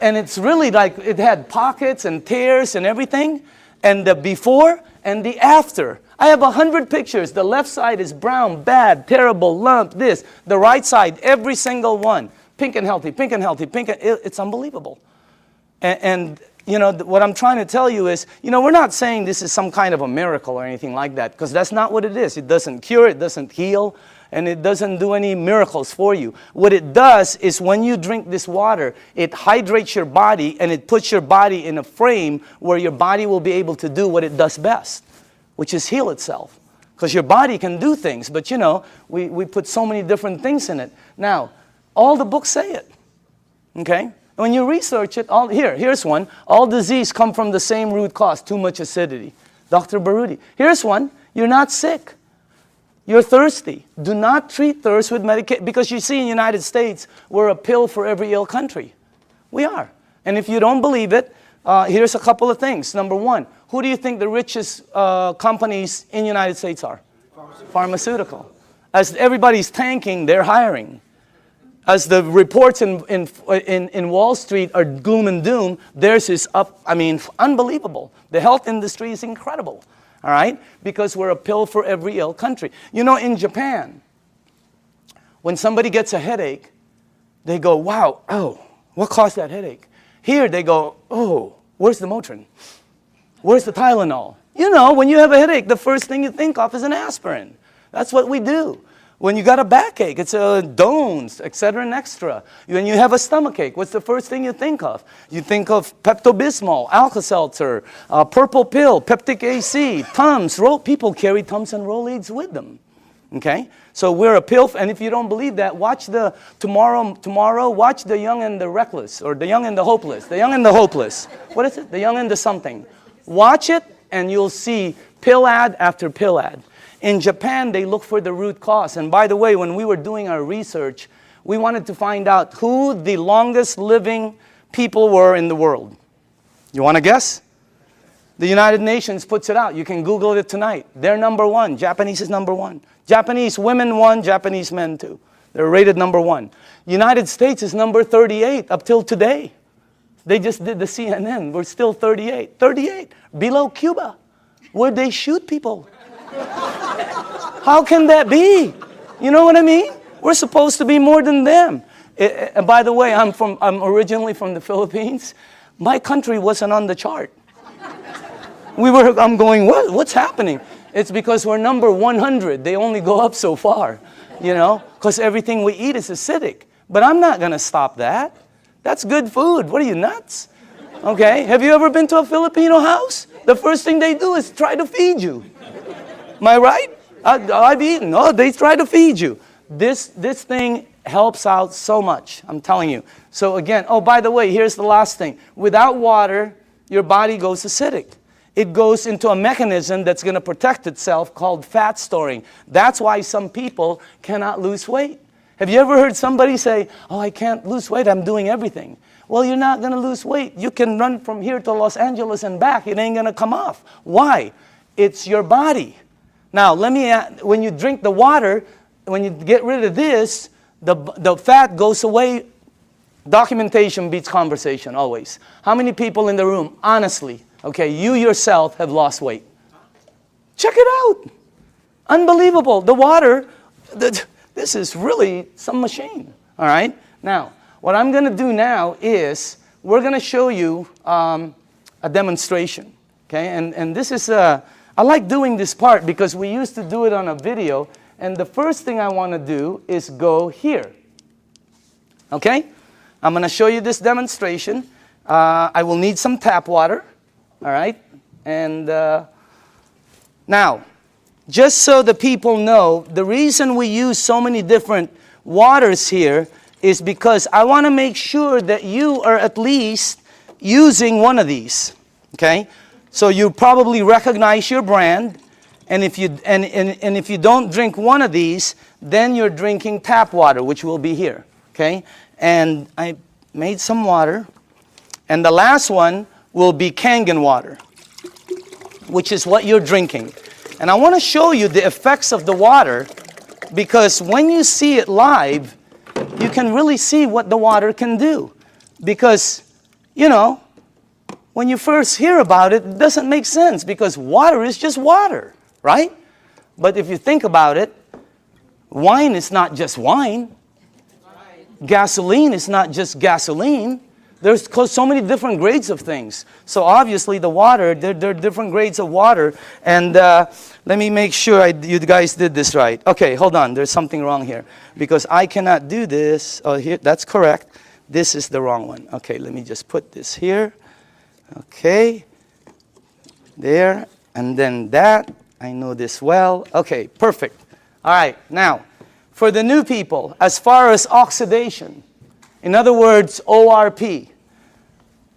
And it's really like, it had pockets and tears and everything. And the before and the after. I have 100 pictures. The left side is brown, bad, terrible, lump, this. The right side, every single one. Pink and healthy, pink and healthy, pink and, it's unbelievable. And you know, what I'm trying to tell you is, you know, we're not saying this is some kind of a miracle or anything like that, because that's not what it is. It doesn't cure, it doesn't heal, and it doesn't do any miracles for you. What it does is when you drink this water, it hydrates your body and it puts your body in a frame where your body will be able to do what it does best, which is heal itself. Because your body can do things, but you know, we put so many different things in it. Now, all the books say it, okay? When you research it, here's one. All disease come from the same root cause, too much acidity. Dr. Baruti. Here's one. You're not sick. You're thirsty. Do not treat thirst with medication. Because you see in the United States, we're a pill for every ill country. We are. And if you don't believe it, here's a couple of things. Number one, who do you think the richest companies in the United States are? Pharmaceutical. As everybody's tanking, they're hiring. As the reports in Wall Street are gloom and doom, theirs is up, I mean, unbelievable. The health industry is incredible, all right? Because we're a pill for every ill country. You know, in Japan, when somebody gets a headache, they go, wow, what caused that headache? Here they go, where's the Motrin? Where's the Tylenol? You know, when you have a headache, the first thing you think of is an aspirin. That's what we do. When you got a backache, it's Dones, etc. and extra. When you have a stomachache, what's the first thing you think of? You think of Pepto-Bismol, Alka-Seltzer, Purple Pill, Peptic AC, Tums. People carry Tums and Rolaids with them. Okay? So we're a pill, and if you don't believe that, watch the tomorrow, watch The Young and the Reckless, or The Young and the Hopeless. The Young and the Hopeless. What is it? The Young and the something. Watch it, and you'll see pill ad after pill ad. In Japan, they look for the root cause. And by the way, when we were doing our research, we wanted to find out who the longest living people were in the world. You want to guess? The United Nations puts it out. You can Google it tonight. They're number one. Japanese is number one. Japanese women one, Japanese men two. They're rated number one. United States is number 38 up till today. They just did the CNN. We're still 38. 38. Below Cuba, where they shoot people. How can that be? You know what I mean? We're supposed to be more than them. And by the way, I'm originally from the Philippines. My country wasn't on the chart. I'm going, what's happening? It's because we're number 100. They only go up so far, you know, because everything we eat is acidic. But I'm not going to stop that. That's good food. What are you, nuts? Okay, have you ever been to a Filipino house? The first thing they do is try to feed you. Am I right? I've eaten. No, they try to feed you. This thing helps out so much, I'm telling you. So again, oh, by the way, here's the last thing. Without water, your body goes acidic. It goes into a mechanism that's going to protect itself called fat storing. That's why some people cannot lose weight. Have you ever heard somebody say, oh, I can't lose weight, I'm doing everything? Well, you're not going to lose weight. You can run from here to Los Angeles and back. It ain't going to come off. Why? It's your body. Now, when you drink the water, when you get rid of this, the fat goes away. Documentation beats conversation, always. How many people in the room, honestly, okay, you yourself have lost weight? Check it out. Unbelievable. The water, this is really some machine, all right? Now, what I'm going to do now is we're going to show you a demonstration, okay? And this is, I like doing this part because we used to do it on a video, and the first thing I want to do is go here, okay? I'm going to show you this demonstration. I will need some tap water, all right? And now, just so the people know, the reason we use so many different waters here is because I want to make sure that you are at least using one of these, okay? So you probably recognize your brand, and if you if you don't drink one of these, then you're drinking tap water, which will be here, okay? And I made some water, and the last one will be Kangen water, which is what you're drinking. And I want to show you the effects of the water, because when you see it live, you can really see what the water can do. Because, you know, when you first hear about it, it doesn't make sense, because water is just water, right? But if you think about it, wine is not just wine. Gasoline is not just gasoline. There's so many different grades of things. So obviously the water, there are different grades of water. And let me make sure you guys did this right. Okay, hold on. There's something wrong here. Because I cannot do this. Oh, here, that's correct. This is the wrong one. Okay, let me just put this here. Okay. There. And then that. I know this well. Okay, perfect. All right, now, for the new people, as far as oxidation, in other words, ORP,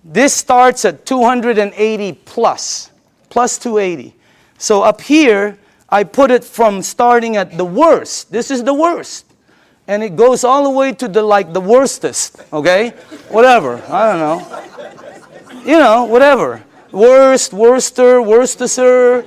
this starts at 280 plus 280. So up here, I put it from starting at the worst. This is the worst. And it goes all the way to the worstest, okay? Whatever, I don't know. You know, whatever. Worst, worster, worstester,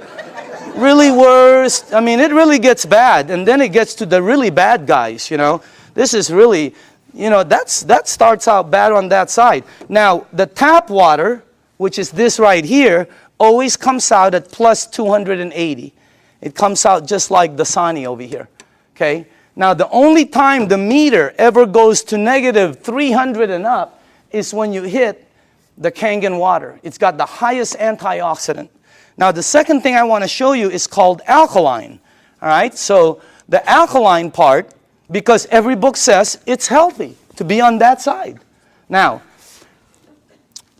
really worst. I mean, it really gets bad. And then it gets to the really bad guys, you know. This is really... You know, that starts out bad on that side. Now, the tap water, which is this right here, always comes out at plus 280. It comes out just like the Dasani over here, okay? Now, the only time the meter ever goes to negative 300 and up is when you hit the Kangen water. It's got the highest antioxidant. Now, the second thing I want to show you is called alkaline, all right? So, the alkaline part, because every book says it's healthy to be on that side. Now,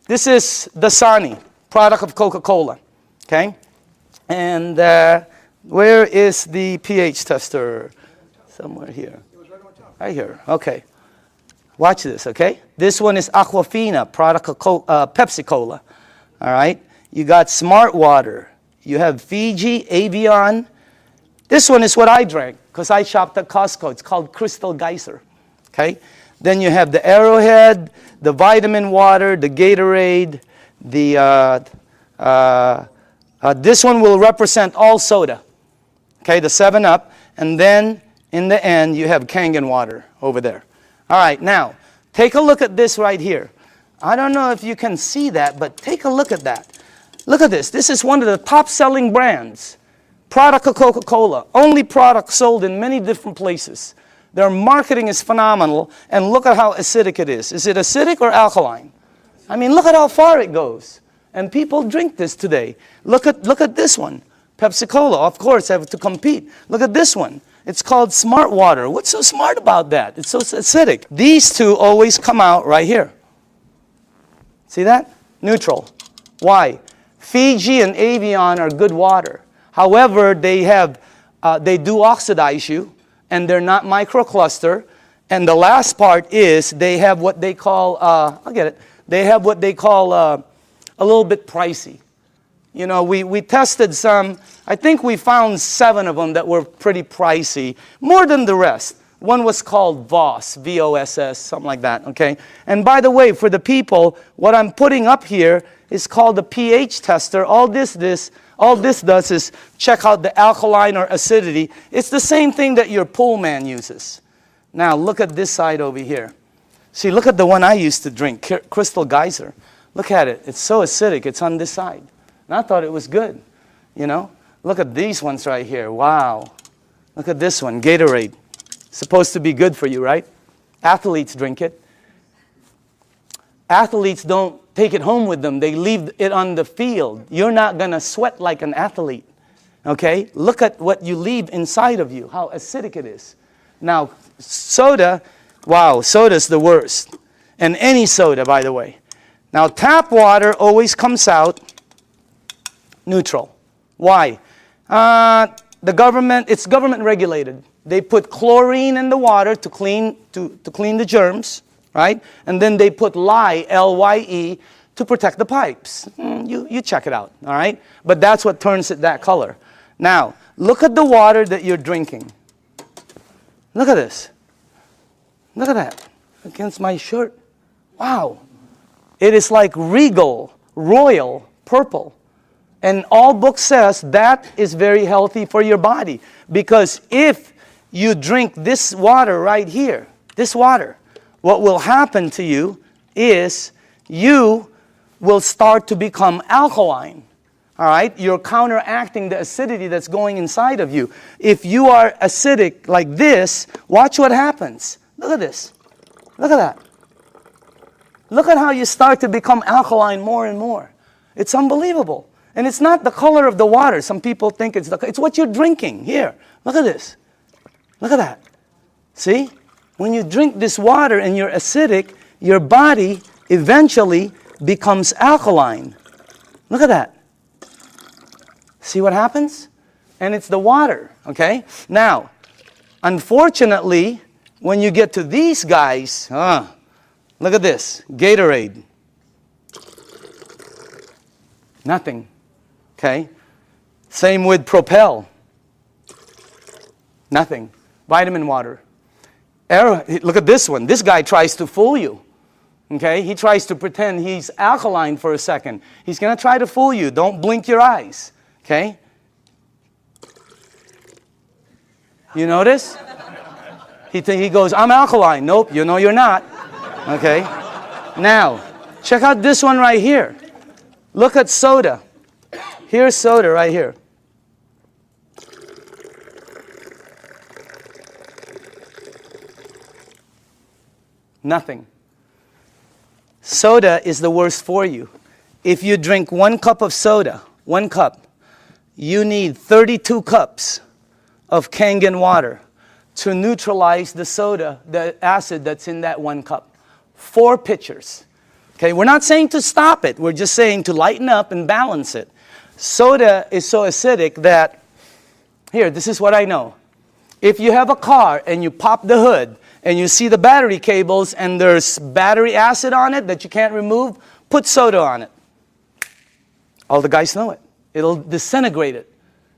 this is Dasani, product of Coca-Cola, okay? And where is the pH tester? Somewhere here. Right here, okay. Watch this, okay? This one is Aquafina, product of Pepsi-Cola, all right? You got Smart Water. You have Fiji, Avion. This one is what I drank because I shopped at Costco. It's called Crystal Geyser, okay? Then you have the Arrowhead, the vitamin water, the Gatorade, this one will represent all soda, okay, the 7-Up. And then in the end, you have Kangen water over there. All right, now, take a look at this right here. I don't know if you can see that, but take a look at that. Look at this. This is one of the top-selling brands. Product of Coca-Cola. Only product sold in many different places. Their marketing is phenomenal, and look at how acidic it is. Is it acidic or alkaline? I mean, look at how far it goes. And people drink this today. Look at this one. Pepsi-Cola, of course, have to compete. Look at this one. It's called Smart Water. What's so smart about that? It's so acidic. These two always come out right here. See that? Neutral. Why? Fiji and Avion are good water. However, they do oxidize you, and they're not microcluster. And the last part is they have what they call, I'll get it. They have what they call a little bit pricey. You know, we tested some. I think we found 7 of them that were pretty pricey, more than the rest. One was called Voss, V-O-S-S, something like that, okay? And by the way, for the people, what I'm putting up here is called the pH tester. All this does is check out the alkaline or acidity. It's the same thing that your pool man uses. Now, look at this side over here. See, look at the one I used to drink, Crystal Geyser. Look at it. It's so acidic. It's on this side. And I thought it was good, you know. Look at these ones right here. Wow. Look at this one, Gatorade. Supposed to be good for you, right? Athletes drink it. Athletes don't take it home with them. They leave it on the field. You're not going to sweat like an athlete, okay? Look at what you leave inside of you, how acidic it is. Now, soda, wow, soda's the worst. And any soda, by the way. Now, tap water always comes out neutral. Why? It's government regulated. They put chlorine in the water to clean the germs, right? And then they put lye, L-Y-E, to protect the pipes. You check it out, all right? But that's what turns it that color. Now, look at the water that you're drinking. Look at this. Look at that. Against my shirt. Wow. It is like regal, royal, purple. And all book says that is very healthy for your body. Because if you drink this water right here, this water, what will happen to you is you will start to become alkaline. All right? You're counteracting the acidity that's going inside of you. If you are acidic like this, watch what happens. Look at this. Look at that. Look at how you start to become alkaline more and more. It's unbelievable. And it's not the color of the water. Some people think it's what you're drinking. Here, look at this. Look at that. See? When you drink this water and you're acidic, your body eventually becomes alkaline. Look at that. See what happens? And it's the water, okay? Now, unfortunately, when you get to these guys, look at this, Gatorade. Nothing, okay? Same with Propel. Nothing. Vitamin water. Look at this one. This guy tries to fool you. Okay? He tries to pretend he's alkaline for a second. He's going to try to fool you. Don't blink your eyes. Okay? You notice? He goes, I'm alkaline. Nope, you know you're not. Okay? Now, check out this one right here. Look at soda. Here's soda right here. Nothing. Soda is the worst for you. If you drink 1 cup of soda, 1 cup, you need 32 cups of Kangen water to neutralize the soda, the acid that's in that 1 cup. 4 pitchers. Okay, we're not saying to stop it. We're just saying to lighten up and balance it. Soda is so acidic that, here, this is what I know. If you have a car and you pop the hood and you see the battery cables and there's battery acid on it that you can't remove, put soda on it. All the guys know it. It'll disintegrate it.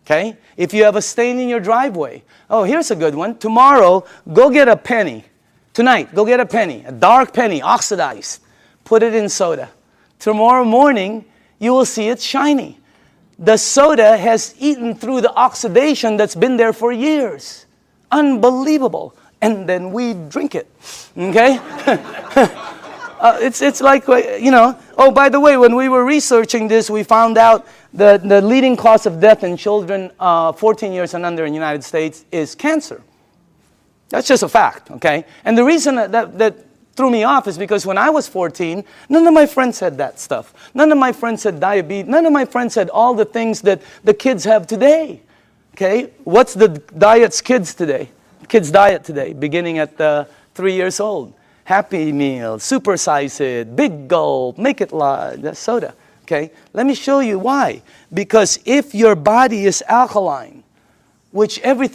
Okay? If you have a stain in your driveway, oh, here's a good one. Tomorrow, go get a penny. Tonight, go get a penny, a dark penny, oxidized. Put it in soda. Tomorrow morning, you will see it's shiny. The soda has eaten through the oxidation that's been there for years. Unbelievable. And then we drink it. Okay? It's like, you know. Oh, by the way, when we were researching this, we found out that the leading cause of death in children 14 years and under in the United States is cancer. That's just a fact, okay? And the reason that threw me off is because when I was 14, none of my friends said that stuff. None of my friends said diabetes. None of my friends said all the things that the kids have today, okay? What's the diets kids today? Kids' diet today, beginning at 3 years old. Happy Meal, supersize it, big gulp, make it large, soda, okay? Let me show you why. Because if your body is alkaline, which every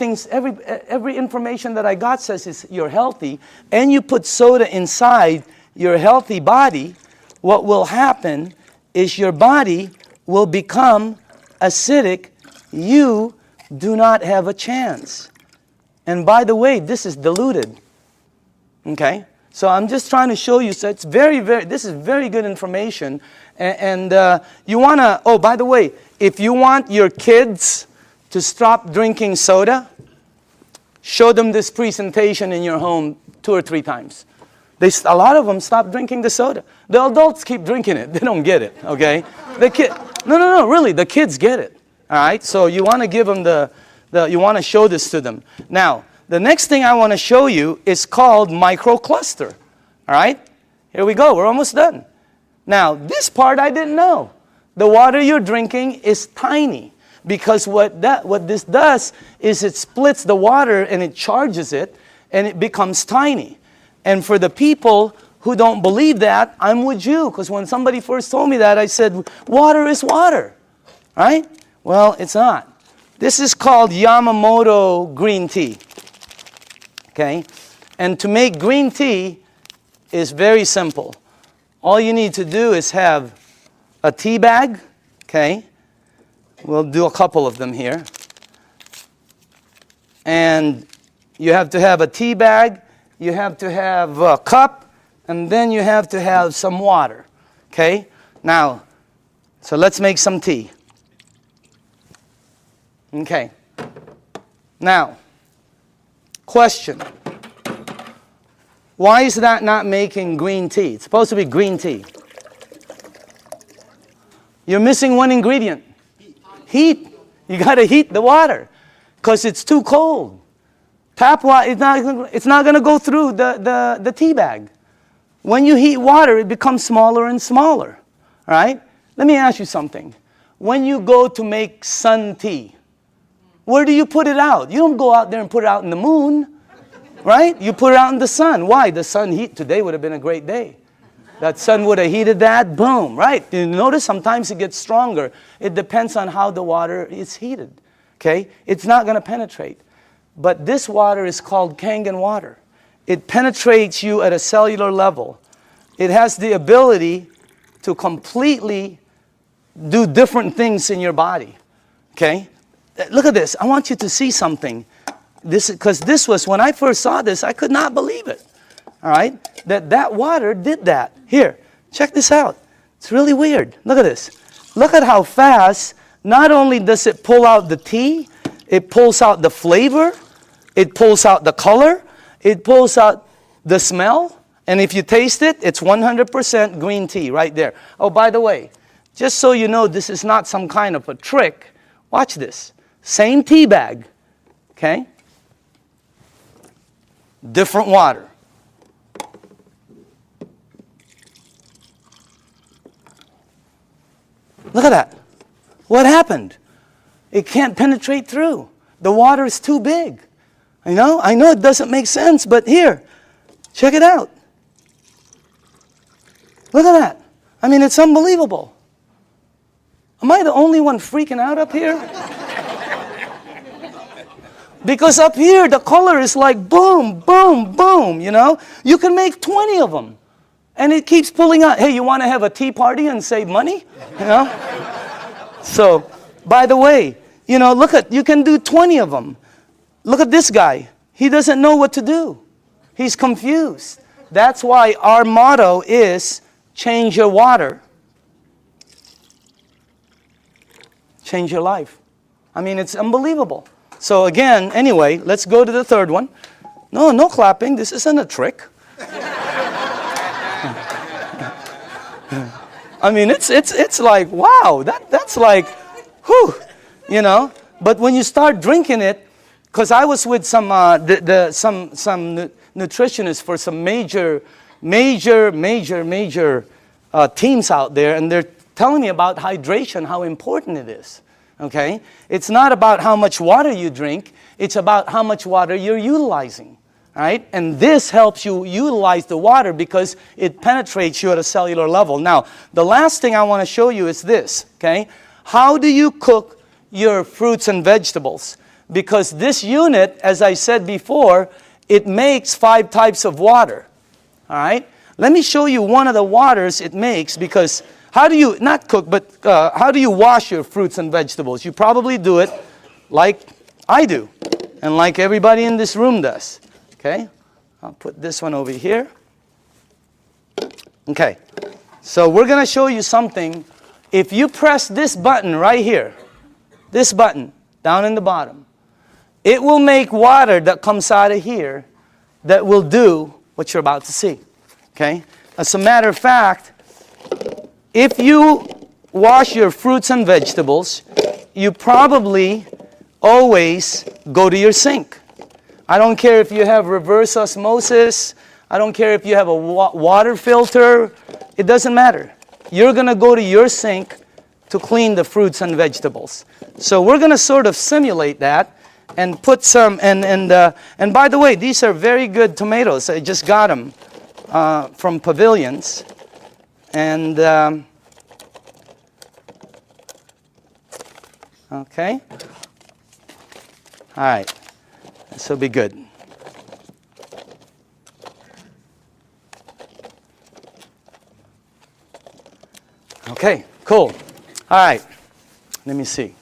information that I got says is you're healthy, and you put soda inside your healthy body, what will happen is your body will become acidic. You do not have a chance. And by the way, this is diluted. Okay? So I'm just trying to show you, so it's this is very good information. And you want to, oh, by the way, if you want your kids to stop drinking soda, show them this presentation in your home 2 or 3 times. A lot of them stop drinking the soda. The adults keep drinking it. They don't get it, okay? No, really, the kids get it, all right? So you want to give them you want to show this to them. Now, the next thing I want to show you is called microcluster, all right? Here we go. We're almost done. Now, this part I didn't know. The water you're drinking is tiny. Because what this does is it splits the water and it charges it and it becomes tiny. And for the people who don't believe that, I'm with you. Because when somebody first told me that, I said, water is water. Right? Well, it's not. This is called Yamamoto green tea. Okay? And to make green tea is very simple. All you need to do is have a tea bag. Okay? We'll do a couple of them here. And you have to have a tea bag, you have to have a cup, and then you have to have some water. Okay? Now, so let's make some tea. Okay. Now, question. Why is that not making green tea? It's supposed to be green tea. You're missing one ingredient. Heat. You got to heat the water because it's too cold. Tap water, it's not going to go through the tea bag. When you heat water, it becomes smaller and smaller. All right? Let me ask you something. When you go to make sun tea, where do you put it out? You don't go out there and put it out in the moon. Right? You put it out in the sun. Why? The sun heat. Today would have been a great day. That sun would have heated that, boom, right? You notice sometimes it gets stronger. It depends on how the water is heated, okay? It's not going to penetrate. But this water is called Kangen water. It penetrates you at a cellular level. It has the ability to completely do different things in your body, okay? Look at this. I want you to see something. Because this was, when I first saw this, I could not believe it. All right? That water did that. Here, check this out. It's really weird. Look at this. Look at how fast, not only does it pull out the tea, it pulls out the flavor, it pulls out the color, it pulls out the smell, and if you taste it, it's 100% green tea right there. Oh, by the way, just so you know this is not some kind of a trick, watch this. Same tea bag, okay? Different water. Look at that. What happened? It can't penetrate through The water is too big. I know it doesn't make sense, but here, check it out. Look at that. I mean, it's unbelievable. Am I the only one freaking out up here? Because up here, the color is like boom, boom, boom, you know? You can make 20 of them. And it keeps pulling out. Hey, you want to have a tea party and save money? You know? So, by the way, you know, you can do 20 of them. Look at this guy. He doesn't know what to do. He's confused. That's why our motto is change your water. Change your life. I mean, it's unbelievable. So again, anyway, let's go to the third one. No clapping. This isn't a trick. I mean, it's like, wow, that's like, whew, you know. But when you start drinking it, because I was with some nutritionists for some major teams out there, and they're telling me about hydration, how important it is. Okay? It's not about how much water you drink, it's about how much water you're utilizing. Right? And this helps you utilize the water because it penetrates you at a cellular level. Now, the last thing I want to show you is this. Okay? How do you cook your fruits and vegetables? Because this unit, as I said before, it makes 5 types of water. All right? Let me show you one of the waters it makes, because how do you, not cook, but how do you wash your fruits and vegetables? You probably do it like I do, and like everybody in this room does. Okay? I'll put this one over here. Okay. So we're going to show you something. If you press this button right here, this button down in the bottom, it will make water that comes out of here that will do what you're about to see. Okay? As a matter of fact, if you wash your fruits and vegetables, you probably always go to your sink. I don't care if you have reverse osmosis. I don't care if you have a water filter. It doesn't matter. You're going to go to your sink to clean the fruits and vegetables. So we're going to sort of simulate that and put some, and by the way, these are very good tomatoes. I just got them from Pavilions. And, okay. All right. This will be good. Okay, cool. All right. Let me see.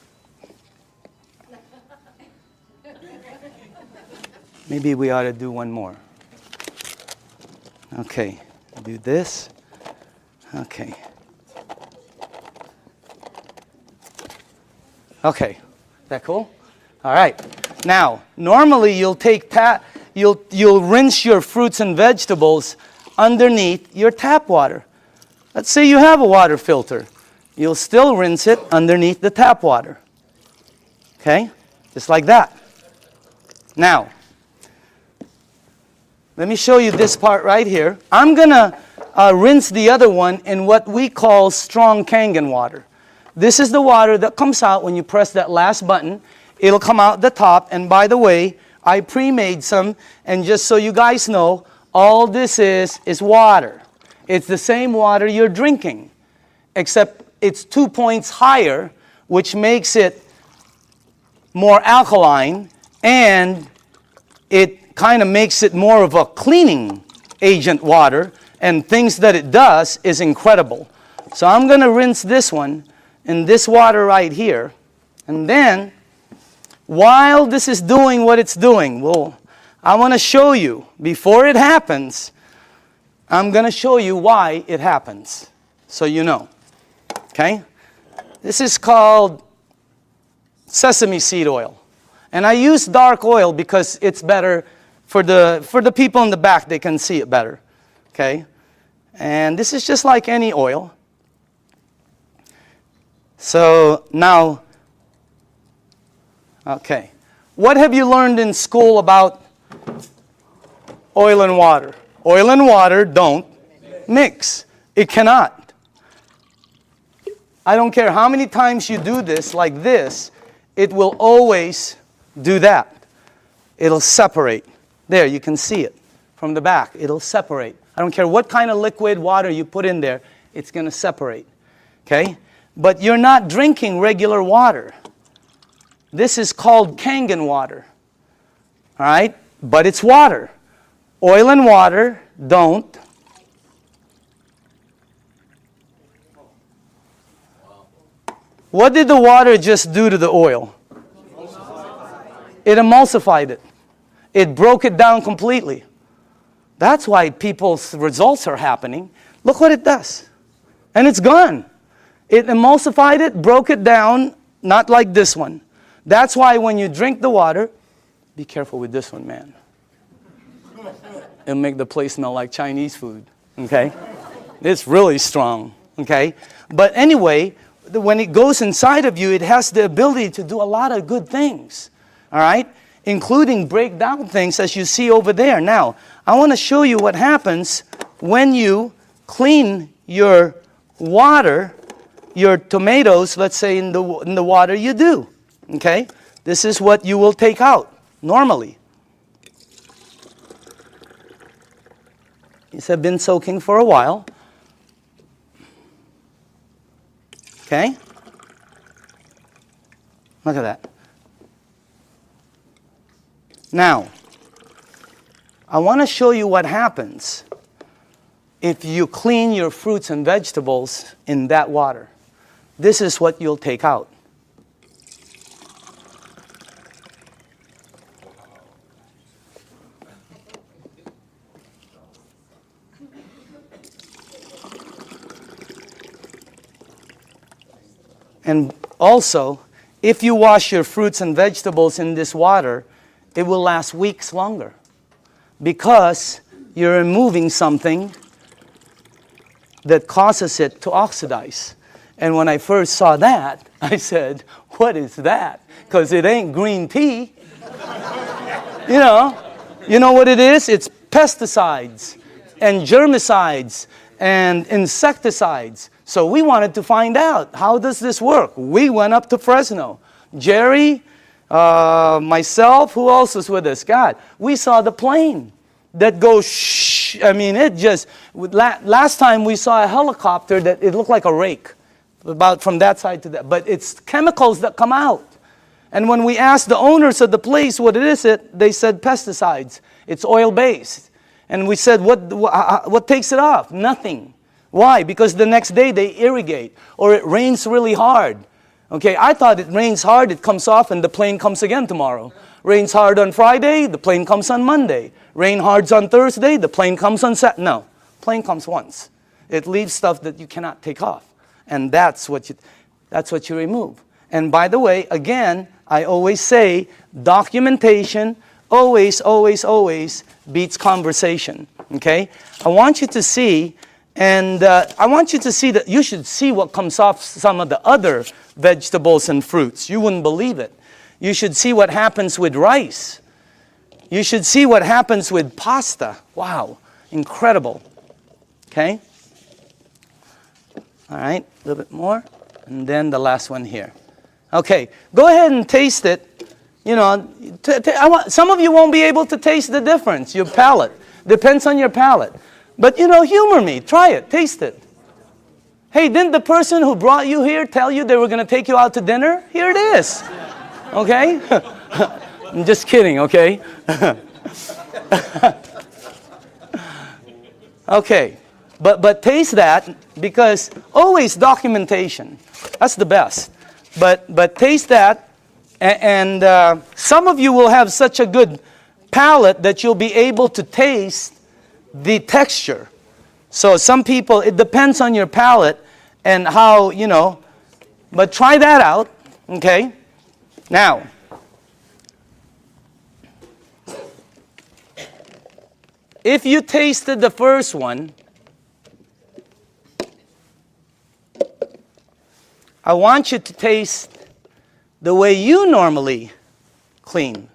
Maybe we ought to do one more. Okay. Do this. Okay. Okay. Is that cool? All right. Now, normally you'll take you'll rinse your fruits and vegetables underneath your tap water. Let's say you have a water filter. You'll still rinse it underneath the tap water. Okay? Just like that. Now, let me show you this part right here. I'm going to rinse the other one in what we call strong Kangen water. This is the water that comes out when you press that last button. It'll come out the top. And by the way, I pre-made some. And just so you guys know, all this is water. It's the same water you're drinking, except it's 2 points higher, which makes it more alkaline, and it kind of makes it more of a cleaning agent water, and things that it does is incredible. So I'm going to rinse this one in this water right here, and then while this is doing what it's doing, well, I want to show you, before it happens, I'm going to show you why it happens, so you know. Okay? This is called sesame seed oil. And I use dark oil because it's better for the people in the back. They can see it better. Okay? And this is just like any oil. So now, okay. What have you learned in school about oil and water? Oil and water don't mix. It cannot. I don't care how many times you do this like this, it will always do that. It'll separate. There, you can see it from the back. It'll separate. I don't care what kind of liquid water you put in there, it's going to separate. Okay? But you're not drinking regular water. This is called Kangen water. All right? But it's water. Oil and water don't. What did the water just do to the oil? It emulsified it. It broke it down completely. That's why people's results are happening. Look what it does. And it's gone. It emulsified it, broke it down, not like this one. That's why when you drink the water, be careful with this one, man. It'll make the place smell like Chinese food, okay? It's really strong, okay? But anyway, when it goes inside of you, it has the ability to do a lot of good things, all right? Including break down things as you see over there. Now, I want to show you what happens when you clean your water, your tomatoes, let's say in the water you do, okay? This is what you will take out normally. These have been soaking for a while. Okay? Look at that. Now, I want to show you what happens if you clean your fruits and vegetables in that water. This is what you'll take out. And also, if you wash your fruits and vegetables in this water, it will last weeks longer because you're removing something that causes it to oxidize. And when I first saw that, I said, what is that? Because it ain't green tea. You know what it is? It's pesticides and germicides and insecticides. So we wanted to find out, how does this work? We went up to Fresno. Jerry, myself, who else was with us? God, we saw the plane that goes shh. I mean, it just, last time we saw a helicopter that it looked like a rake, about from that side to that. But it's chemicals that come out. And when we asked the owners of the place what it is, they said pesticides. It's oil-based. And we said, what takes it off? Nothing. Why? Because the next day they irrigate, or it rains really hard. Okay, I thought it rains hard, it comes off, and the plane comes again tomorrow. Rains hard on Friday, the plane comes on Monday. Rain hard on Thursday, the plane comes on Saturday. No, plane comes once. It leaves stuff that you cannot take off. And that's what you remove. And by the way, again, I always say, documentation always, always, always beats conversation. Okay? I want you to see, and I want you to see that you should see what comes off some of the other vegetables and fruits. You wouldn't believe it. You should see what happens with rice. You should see what happens with pasta. Wow, incredible. Okay? All right, a little bit more. And then the last one here. Okay, go ahead and taste it. You know, some of you won't be able to taste the difference. Your palate. Depends on your palate. But, you know, humor me. Try it. Taste it. Hey, didn't the person who brought you here tell you they were going to take you out to dinner? Here it is. Okay? I'm just kidding, okay? Okay. But taste that, because always documentation. That's the best. But taste that, and some of you will have such a good palate that you'll be able to taste the texture. So some people, it depends on your palate and how, you know, but try that out, okay? Now, if you tasted the first one, I want you to taste the way you normally clean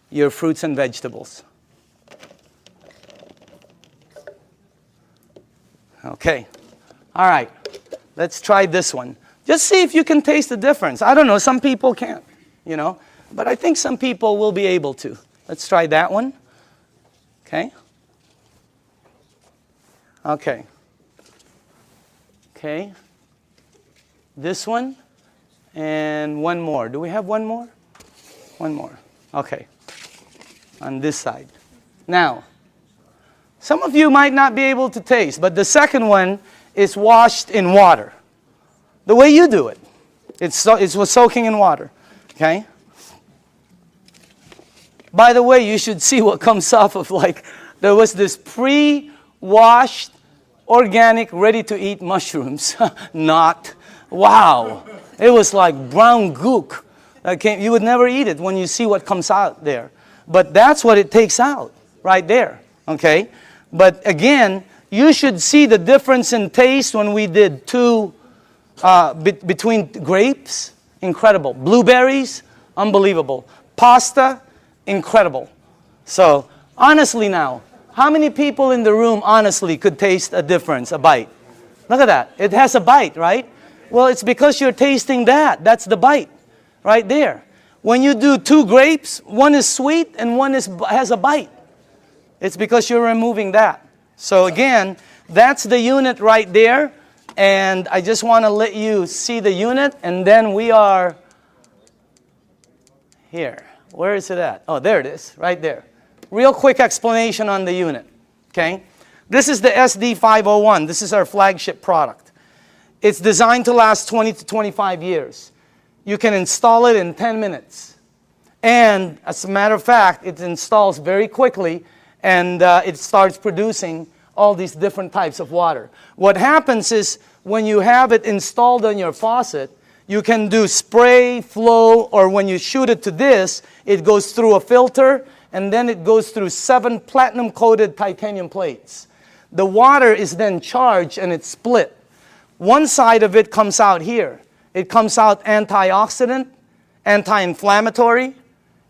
your fruits and vegetables. Okay. All right. Let's try this one. Just see if you can taste the difference. I don't know. Some people can't, you know. But I think some people will be able to. Let's try that one. Okay. Okay. Okay. This one. And one more. Do we have one more? One more. Okay. On this side. Now, some of you might not be able to taste, but the second one is washed in water. The way you do it. It was soaking in water. Okay? By the way, you should see what comes off of, like, there was this pre-washed, organic, ready-to-eat mushrooms. Not. Wow. It was like brown gook. You would never eat it when you see what comes out there. But that's what it takes out right there. Okay? But again, you should see the difference in taste when we did between grapes. Incredible. Blueberries. Unbelievable. Pasta. Incredible. So, honestly now, how many people in the room honestly could taste a difference, a bite? Look at that. It has a bite, right? Well, it's because you're tasting that. That's the bite right there. When you do two grapes, one is sweet and one has a bite. It's because you're removing that. So again, that's the unit right there. And I just want to let you see the unit. And then we are here. Where is it at? Oh, there it is, right there. Real quick explanation on the unit. Okay? This is the SD501. This is our flagship product. It's designed to last 20 to 25 years. You can install it in 10 minutes. And as a matter of fact, it installs very quickly and it starts producing all these different types of water. What happens is when you have it installed on your faucet, you can do spray, flow, or when you shoot it to this, it goes through a filter and then it goes through 7 platinum-coated titanium plates. The water is then charged and it's split. One side of it comes out here. It comes out antioxidant, anti-inflammatory.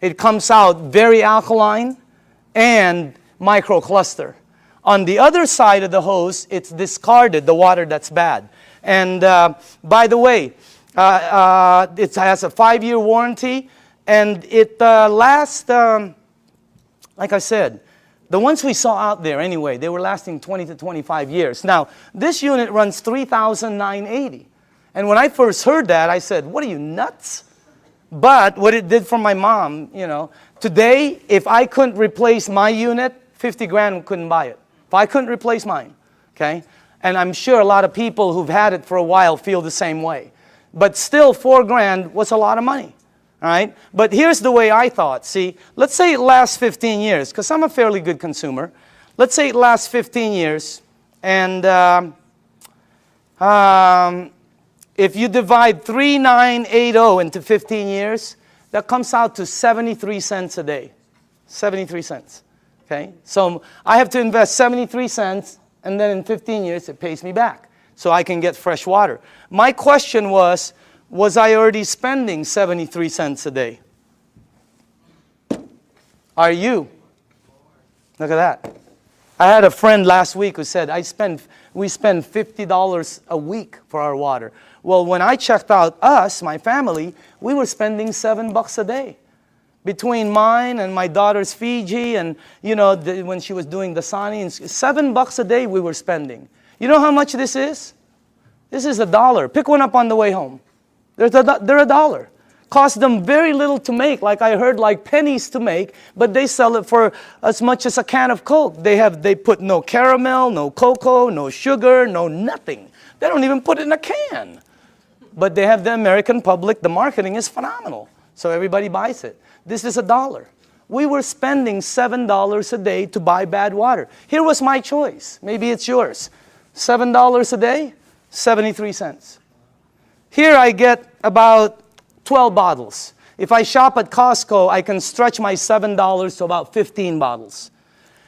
It comes out very alkaline and microcluster. On the other side of the hose, it's discarded, the water that's bad. And by the way, it has a 5-year warranty and it lasts, like I said, the ones we saw out there anyway, they were lasting 20 to 25 years. Now, this unit runs $3,980. And when I first heard that, I said, what are you, nuts? But what it did for my mom, you know, today, if I couldn't replace my unit, 50 grand couldn't buy it. If I couldn't replace mine, okay? And I'm sure a lot of people who've had it for a while feel the same way. But still, 4 grand was a lot of money. All right? But here's the way I thought. See, let's say it lasts 15 years, because I'm a fairly good consumer. Let's say it lasts 15 years, and if you divide 3,980 into 15 years, that comes out to 73 cents a day. 73 cents. Okay? So I have to invest 73 cents, and then in 15 years, it pays me back. So I can get fresh water. My question was I already spending 73 cents a day? Are you? Look at that. I had a friend last week who said, we spend $50 a week for our water. Well, when I checked out us, my family, we were spending $7 a day. Between mine and my daughter's Fiji and, you know, when she was doing the Sani, $7 a day we were spending. You know how much this is? This is $1. Pick one up on the way home. They're $1. Cost them very little to make, like I heard, like pennies to make, but they sell it for as much as a can of Coke. They put no caramel, no cocoa, no sugar, no nothing. They don't even put it in a can. But they have the American public, the marketing is phenomenal. So everybody buys it. This is $1. We were spending $7 a day to buy bad water. Here was my choice. Maybe it's yours. $7 a day, 73 cents. Here I get about 12 bottles. If I shop at Costco, I can stretch my $7 to about 15 bottles.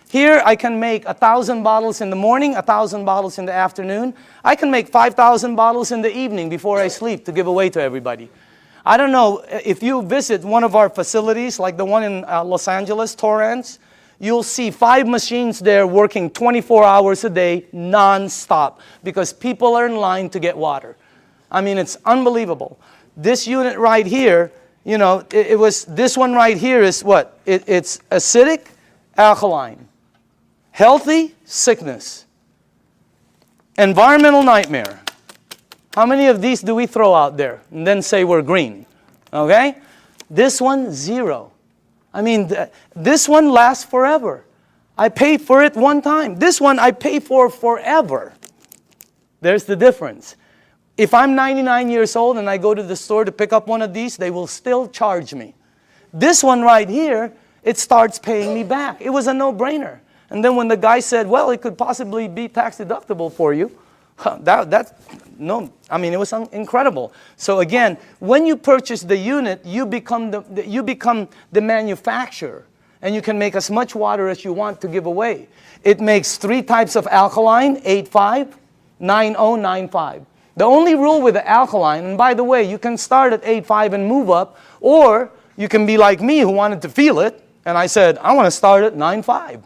Here I can make 1,000 bottles in the morning, 1,000 bottles in the afternoon. I can make 5,000 bottles in the evening before I sleep to give away to everybody. I don't know, if you visit one of our facilities, like the one in Los Angeles, Torrance, you'll see 5 machines there working 24 hours a day, non-stop, because people are in line to get water. I mean, it's unbelievable. This unit right here you know, it was, this one right here is what? It's acidic, alkaline. Healthy, sickness. Environmental nightmare. How many of these do we throw out there and then say we're green? Okay? This one, 0. I mean, this one lasts forever. I pay for it one time. This one I pay for forever. There's the difference. If I'm 99 years old and I go to the store to pick up one of these, they will still charge me. This one right here, it starts paying me back. It was a no-brainer. And then when the guy said, well, it could possibly be tax deductible for you, no, I mean, it was incredible. So again, when you purchase the unit, you become the manufacturer. And you can make as much water as you want to give away. It makes 3 types of alkaline, 8.5, 9.0, 9.5. The only rule with the alkaline, and by the way, you can start at 8.5 and move up, or you can be like me who wanted to feel it, and I said, I want to start at 9.5.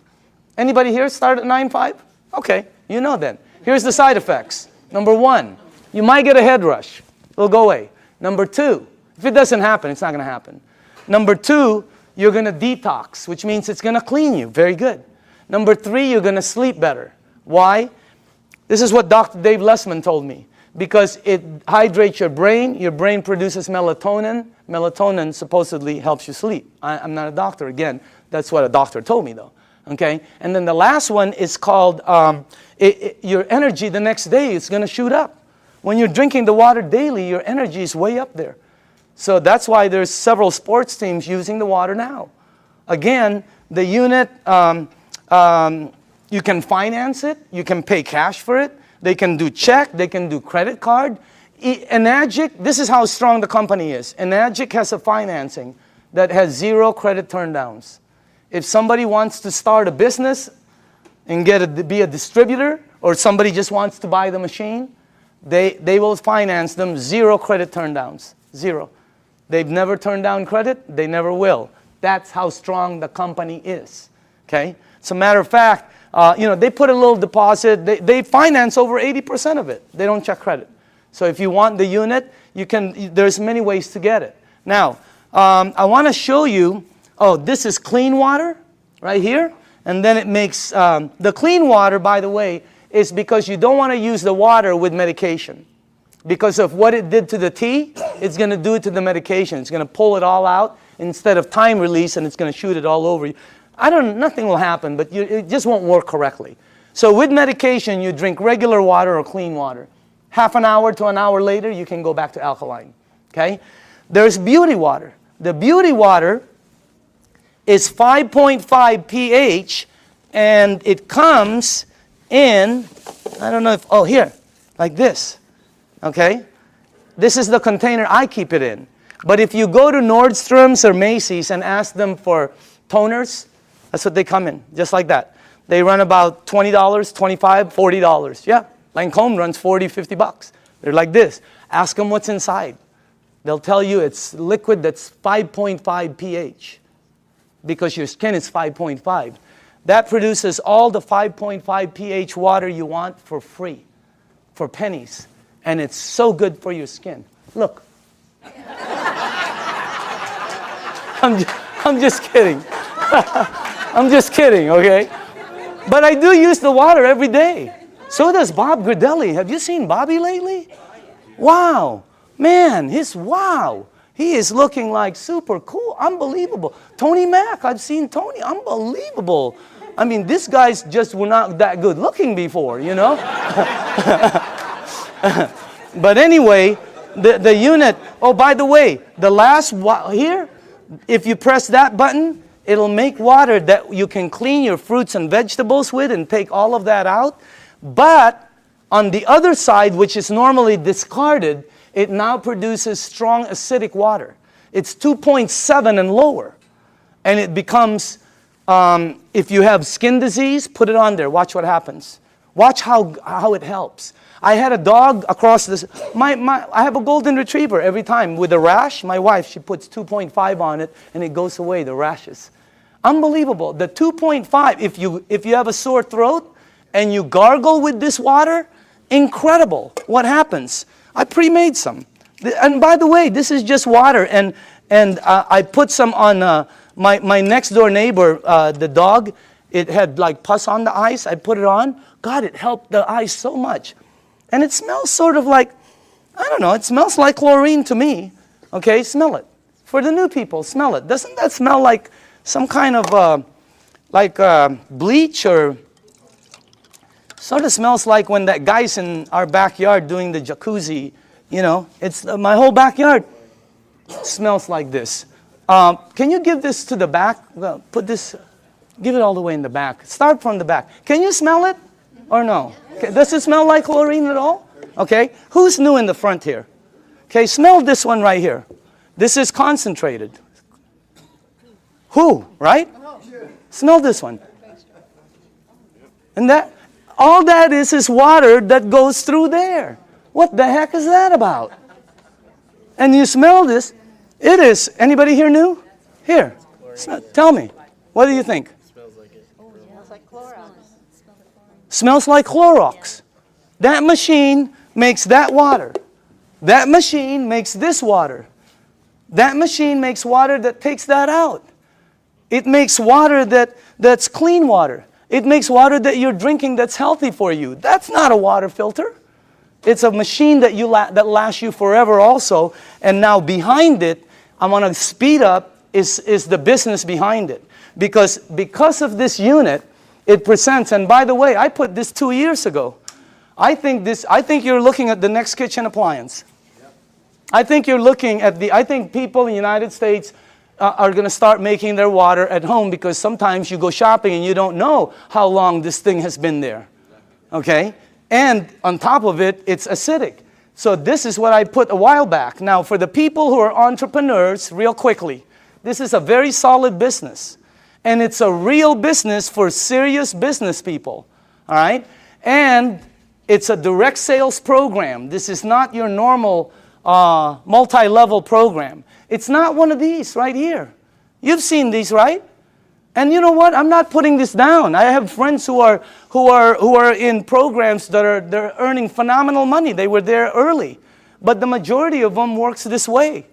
Anybody here start at 9.5? Okay, you know then. Here's the side effects. Number 1, you might get a head rush. It'll go away. Number 2, if it doesn't happen, it's not going to happen. Number 2, you're going to detox, which means it's going to clean you. Very good. Number 3, you're going to sleep better. Why? This is what Dr. Dave Lessman told me. Because it hydrates your brain produces melatonin. Melatonin supposedly helps you sleep. I'm not a doctor, again. That's what a doctor told me, though. Okay? And then the last one is called, your energy the next day is going to shoot up. When you're drinking the water daily, your energy is way up there. So that's why there's several sports teams using the water now. Again, the unit, you can finance it. You can pay cash for it. They can do check. They can do credit card. Enagic, this is how strong the company is. Enagic has a financing that has 0 credit turndowns. If somebody wants to start a business and be a distributor, or somebody just wants to buy the machine, they will finance them 0 credit turndowns. 0. They've never turned down credit. They never will. That's how strong the company is. Okay? As a matter of fact, you know, they put a little deposit. They finance over 80% of it. They don't check credit. So if you want the unit, there's many ways to get it. Now, I want to show you, this is clean water right here. And then it makes, the clean water, by the way, is because you don't want to use the water with medication. Because of what it did to the tea, it's going to do it to the medication. It's going to pull it all out instead of time release, and it's going to shoot it all over you. Nothing will happen, but it just won't work correctly. So with medication, you drink regular water or clean water. Half an hour to an hour later, you can go back to alkaline. Okay? There's beauty water. The beauty water is 5.5 pH, and it comes in, I don't know if, here, like this. Okay? This is the container I keep it in. But if you go to Nordstrom's or Macy's and ask them for toners, that's what they come in, just like that. They run about $20, $25, $40. Yeah, Lancome runs $40, $50. They're like this. Ask them what's inside. They'll tell you it's liquid that's 5.5 pH because your skin is 5.5. That produces all the 5.5 pH water you want for free, for pennies. And it's so good for your skin. Look. I'm just kidding. I'm just kidding, okay? But I do use the water every day. So does Bob Gridelli. Have you seen Bobby lately? Wow. Man, wow. He is looking like super cool. Unbelievable. Tony Mack, I've seen Tony. Unbelievable. I mean, these guys just were not that good looking before, you know? But anyway, the unit, by the way, the last here, if you press that button, it'll make water that you can clean your fruits and vegetables with and take all of that out. But on the other side, which is normally discarded, it now produces strong acidic water. It's 2.7 and lower. And it becomes, if you have skin disease, put it on there. Watch what happens. Watch how it helps. I had a dog across this. I have a golden retriever every time with a rash. My wife, she puts 2.5 on it, and it goes away, the rashes. Unbelievable. The 2.5, if you have a sore throat and you gargle with this water, incredible what happens. I pre-made some. And by the way, this is just water. And And I put some on my next door neighbor, the dog. It had like pus on the eyes. I put it on. God, it helped the eyes so much. And it smells sort of like, I don't know, it smells like chlorine to me. Okay, smell it. For the new people, smell it. Doesn't that smell like some kind of bleach, or sort of smells like when that guy's in our backyard doing the jacuzzi, you know? It's my whole backyard smells like this. Can you give this to the back? Well, put this, give it all the way in the back. Start from the back. Can you smell it or no? Okay. Does it smell like chlorine at all? Okay. Who's new in the front here? Okay, smell this one right here. This is concentrated. Who, right? Smell this one. And that, all that is water that goes through there. What the heck is that about? And you smell this. It is, anybody here new? Here, tell me. What do you think? Smells like it. Smells like Clorox. Smells like Clorox. That machine makes that water. That machine makes this water. That machine makes water that takes that out. It makes water that's clean water. It makes water that you're drinking that's healthy for you. That's not a water filter. It's a machine that that lasts you forever also. And now behind it, I want to speed up, is the business behind it. Because of this unit, it presents, and by the way, I put this 2 years ago. I think you're looking at the next kitchen appliance. I think you're looking at I think people in the United States are going to start making their water at home, because sometimes you go shopping and you don't know how long this thing has been there. Okay? And on top of it, it's acidic. So this is what I put a while back. Now, for the people who are entrepreneurs, real quickly, this is a very solid business. And it's a real business for serious business people. All right? And it's a direct sales program. This is not your normal multi-level program. It's not one of these right here. You've seen these, right? And you know what? I'm not putting this down. I have friends who are in programs they're earning phenomenal money. They were there early. But the majority of them works this way.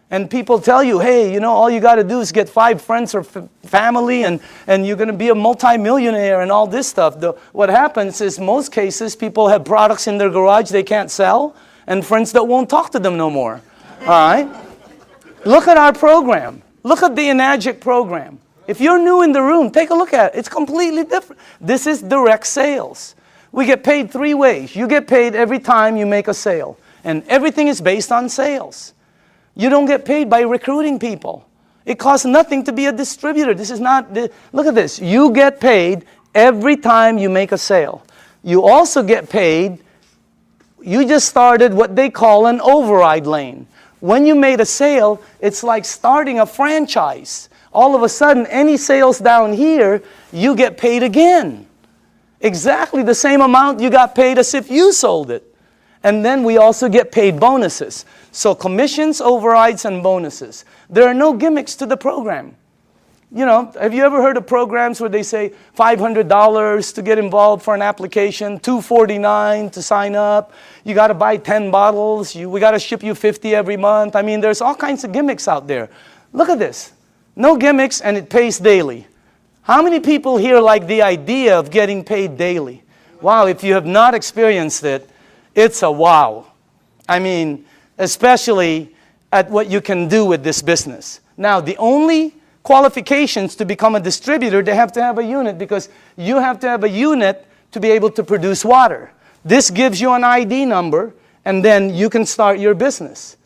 And people tell you, hey, you know, all you got to do is get 5 friends or family, and you're going to be a multimillionaire and all this stuff. What happens is, most cases, people have products in their garage they can't sell, and friends that won't talk to them no more. All right? Look at our program. Look at the Enagic program. If you're new in the room, take a look at it. It's completely different. This is direct sales. We get paid 3 ways. You get paid every time you make a sale. And everything is based on sales. You don't get paid by recruiting people. It costs nothing to be a distributor. This is not, look at this. You get paid every time you make a sale. You also get paid, you just started what they call an override lane. When you made a sale, it's like starting a franchise. All of a sudden, any sales down here, you get paid again. Exactly the same amount you got paid as if you sold it. And then we also get paid bonuses. So commissions, overrides, and bonuses. There are no gimmicks to the program. You know, have you ever heard of programs where they say $500 to get involved for an application, $249 to sign up, you got to buy 10 bottles, we got to ship you 50 every month. I mean, there's all kinds of gimmicks out there. Look at this. No gimmicks, and it pays daily. How many people here like the idea of getting paid daily? Wow, if you have not experienced it, it's a wow. I mean, especially at what you can do with this business. Now, the only qualifications to become a distributor, they have to have a unit, because you have to have a unit to be able to produce water. This gives you an ID number, and then you can start your business.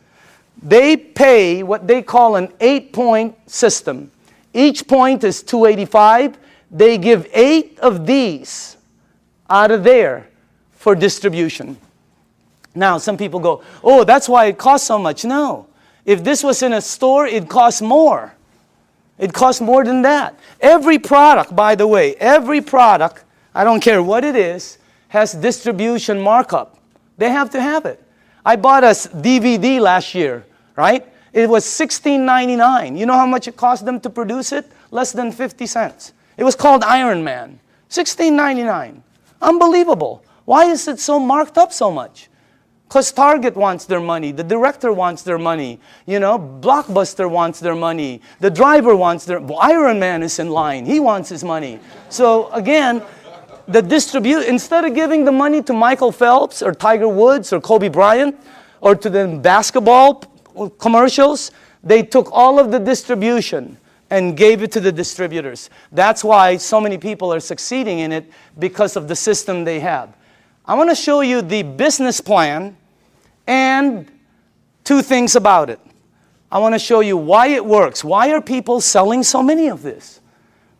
They pay what they call an 8-point system. Each point is $285. They give 8 of these out of there for distribution. Now, some people go, oh, that's why it costs so much. No. If this was in a store, it costs more. It costs more than that. Every product, by the way, every product, I don't care what it is, has distribution markup. They have to have it. I bought a DVD last year, right? It was $16.99. You know how much it cost them to produce it? Less than 50 cents. It was called Iron Man. $16.99. Unbelievable. Why is it so marked up so much? Because Target wants their money, the director wants their money, Blockbuster wants their money, the driver wants Iron Man is in line, he wants his money. So again, instead of giving the money to Michael Phelps or Tiger Woods or Kobe Bryant or to the basketball commercials, they took all of the distribution and gave it to the distributors. That's why so many people are succeeding in it, because of the system they have. I want to show you the business plan and two things about it. I want to show you why it works. Why are people selling so many of this?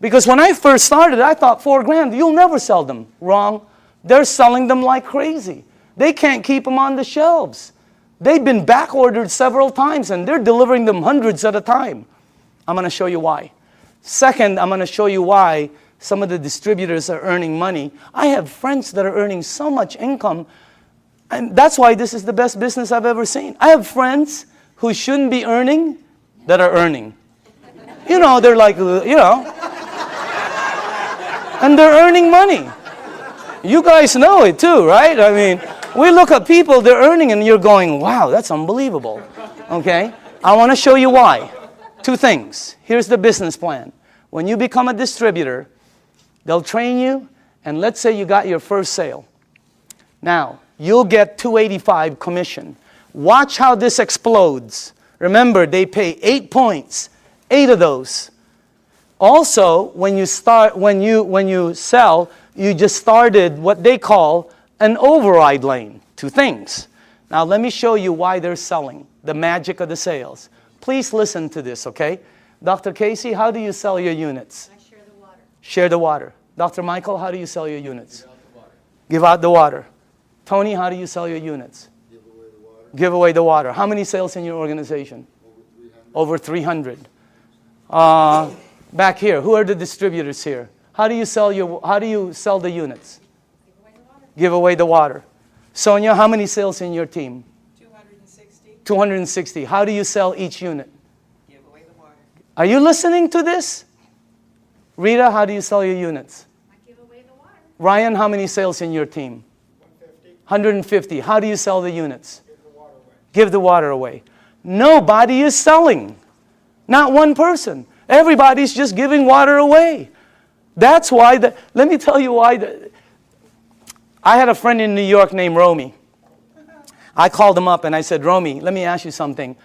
Because when I first started, I thought $4,000, you'll never sell them. Wrong. They're selling them like crazy. They can't keep them on the shelves. They've been back ordered several times and they're delivering them hundreds at a time. I'm going to show you why. Second, I'm going to show you why some of the distributors are earning money. I have friends that are earning so much income, and that's why this is the best business I've ever seen. I have friends who shouldn't be earning that are earning. They're like, and they're earning money. You guys know it too, right? I mean, we look at people, they're earning, and you're going, wow, that's unbelievable. Okay? I want to show you why. Two things. Here's the business plan. When you become a distributor, they'll train you, and let's say you got your first sale. Now, you'll get $285 commission. Watch how this explodes. Remember, they pay 8 points, 8 of those. Also, when you sell, you just started what they call an override lane. Two things. Now, let me show you why they're selling, the magic of the sales. Please listen to this, okay? Dr. Casey, how do you sell your units? I share the water. Share the water. Dr. Michael, how do you sell your units? Give out the water. Tony, how do you sell your units? Give away the water. Give away the water. How many sales in your organization? Over 300. Over 300. Back here, who are the distributors here? How do you sell the units? Give away the water. Give away the water. Sonia, how many sales in your team? 260. 260. How do you sell each unit? Give away the water. Are you listening to this? Rita, how do you sell your units? I give away the water. Ryan, how many sales in your team? 150. How do you sell the units? Give the water away. Give the water away. Nobody is selling. Not one person. Everybody's just giving water away. That's why, let me tell you why. I had a friend in New York named Romy. I called him up and I said, Romy, let me ask you something.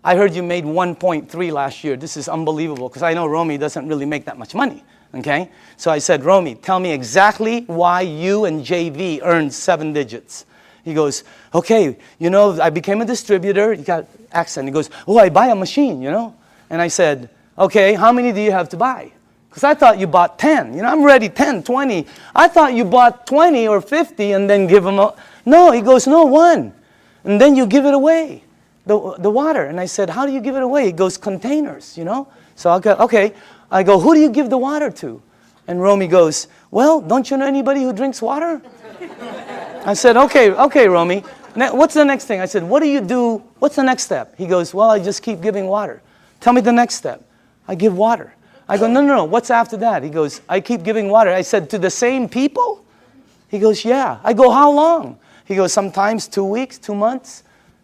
I heard you made 1.3 last year. This is unbelievable, because I know Romy doesn't really make that much money. Okay? So I said, Romy, tell me exactly why you and JV earned 7 digits. He goes, okay, I became a distributor. He got accent. He goes, oh, I buy a machine, And I said, okay, how many do you have to buy? Because I thought you bought 10. I'm ready, 10, 20. I thought you bought 20 or 50 and then give them No, he goes, no, 1. And then you give it away, the water. And I said, how do you give it away? He goes, containers, So I go, okay. I go, who do you give the water to? And Romy goes, well, don't you know anybody who drinks water? I said, okay, Romy. What's the next thing? I said, what do you do? What's the next step? He goes, well, I just keep giving water. Tell me the next step. I give water. I go, no. What's after that? He goes, I keep giving water. I said, to the same people? He goes, yeah. I go, how long? He goes, sometimes 2 weeks, 2 months,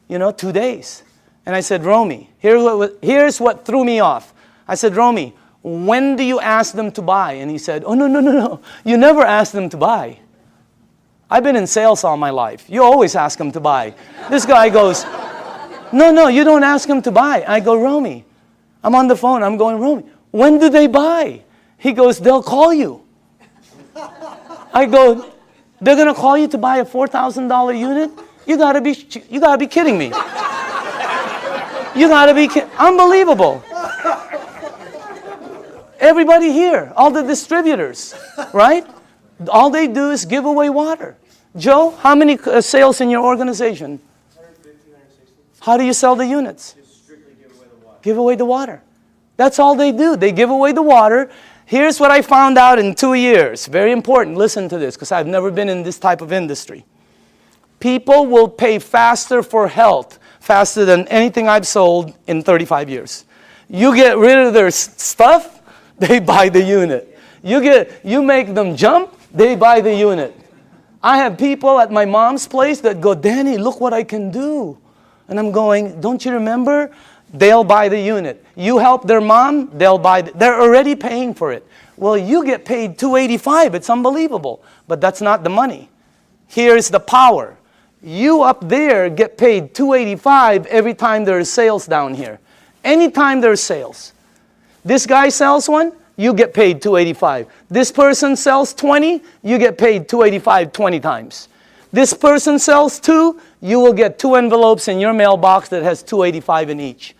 2 days. And I said, Romy, here's what threw me off. I said, Romy, when do you ask them to buy? And he said, oh, no. You never ask them to buy. I've been in sales all my life. You always ask them to buy. This guy goes, no, you don't ask them to buy. I go, Romy, I'm on the phone. I'm going, Romy, when do they buy? He goes, they'll call you. I go, they're going to call you to buy a $4,000 unit? You gotta be kidding me. You gotta be kidding. Unbelievable. Everybody here, all the distributors, right? All they do is give away water. Joe, how many sales in your organization? 150, 160. How do you sell the units? Just strictly give away the water. Give away the water. That's all they do. They give away the water. Here's what I found out in 2 years. Very important. Listen to this, because I've never been in this type of industry. People will pay faster for health, faster than anything I've sold in 35 years. You get rid of their stuff, they buy the unit. You make them jump, they buy the unit. I have people at my mom's place that go, Danny, look what I can do. And I'm going, don't you remember? They'll buy the unit. You help their mom, they'll buy. They're already paying for it. Well, you get paid $285. It's unbelievable. But that's not the money. Here's the power. You up there get paid $285 every time there's sales down here. Anytime there's sales. This guy sells one, you get paid $285. This person sells 20, you get paid $285 20 times. This person sells 2, you will get 2 envelopes in your mailbox that has $285 in each.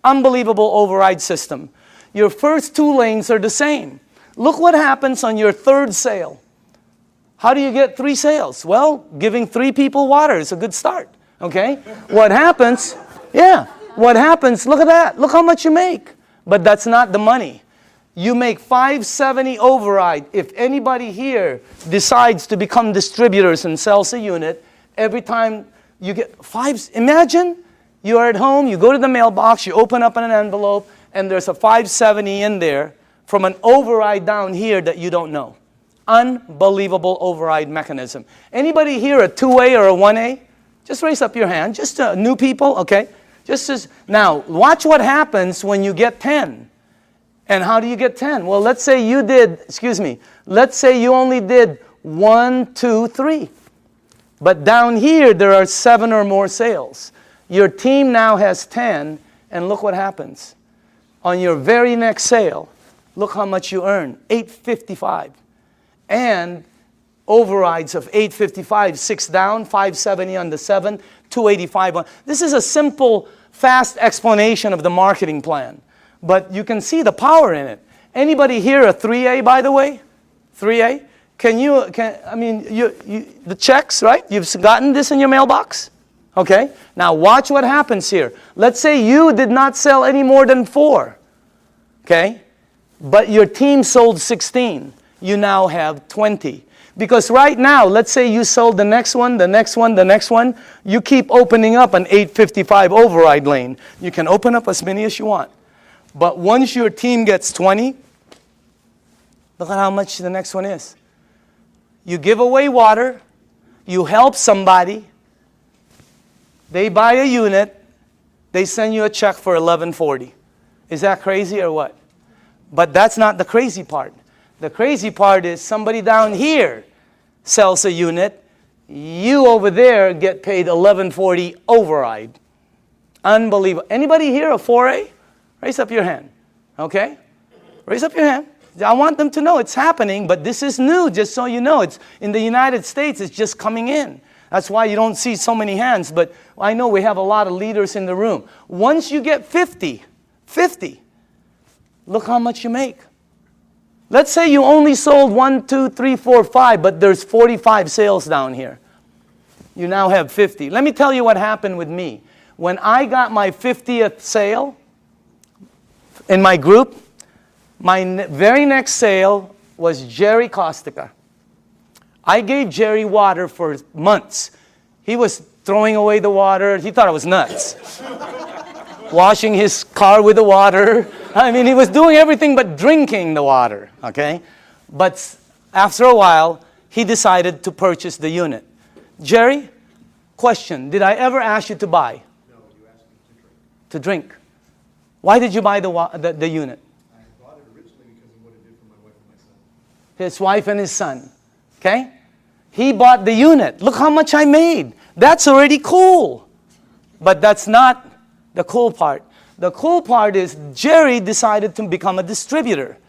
Unbelievable override system. Your first 2 lanes are the same. Look what happens on your 3rd sale. How do you get 3 sales? Well, giving 3 people water is a good start. Okay? What happens? Yeah. What happens? Look at that. Look how much you make. But that's not the money. You make $570 override. If anybody here decides to become distributors and sells a unit, every time you get 5, imagine you're at home, you go to the mailbox, you open up an envelope, and there's a $570 in there from an override down here that you don't know. Unbelievable override mechanism. Anybody here a 2A or a 1A? Just raise up your hand. Just new people, okay? Now, watch what happens when you get 10. And how do you get 10? Well, let's say you did, let's say you only did 1, 2, 3. But down here, there are 7 or more sales. Your team now has 10, and look what happens. On your very next sale, look how much you earn, $855. And overrides of $855, 6 down, $570 on the 7, $285 on. This is a simple, fast explanation of the marketing plan. But you can see the power in it. Anybody here a 3A, by the way? 3A? The checks, right? You've gotten this in your mailbox? Okay? Now watch what happens here. Let's say you did not sell any more than 4. Okay? But your team sold 16. You now have 20. Because right now, let's say you sold the next one, the next one, the next one. You keep opening up an 855 override lane. You can open up as many as you want. But once your team gets 20, look at how much the next one is. You give away water. You help somebody. They buy a unit. They send you a check for $1140. Is that crazy or what? But that's not the crazy part. The crazy part is somebody down here sells a unit. You over there get paid $1140 override. Unbelievable. Anybody here a 4A? Raise up your hand. Okay? Raise up your hand. I want them to know it's happening, but this is new, just so you know. It's in the United States, it's just coming in. That's why you don't see so many hands, but I know we have a lot of leaders in the room. Once you get 50, look how much you make. Let's say you only sold 1, 2, 3, 4, 5, but there's 45 sales down here. You now have 50. Let me tell you what happened with me. When I got my 50th sale in my group, my very next sale was Jerry Kostica. I gave Jerry water for months. He was throwing away the water. He thought I was nuts. Washing his car with the water. I mean, he was doing everything but drinking the water, okay? But after a while, he decided to purchase the unit. Jerry, question, did I ever ask you to buy? No, you asked me to drink. Why did you buy the unit? I bought it originally because of what it did for my wife and my son. His wife and his son, okay? He bought the unit. Look how much I made. That's already cool. But that's not the cool part. The cool part is Jerry decided to become a distributor.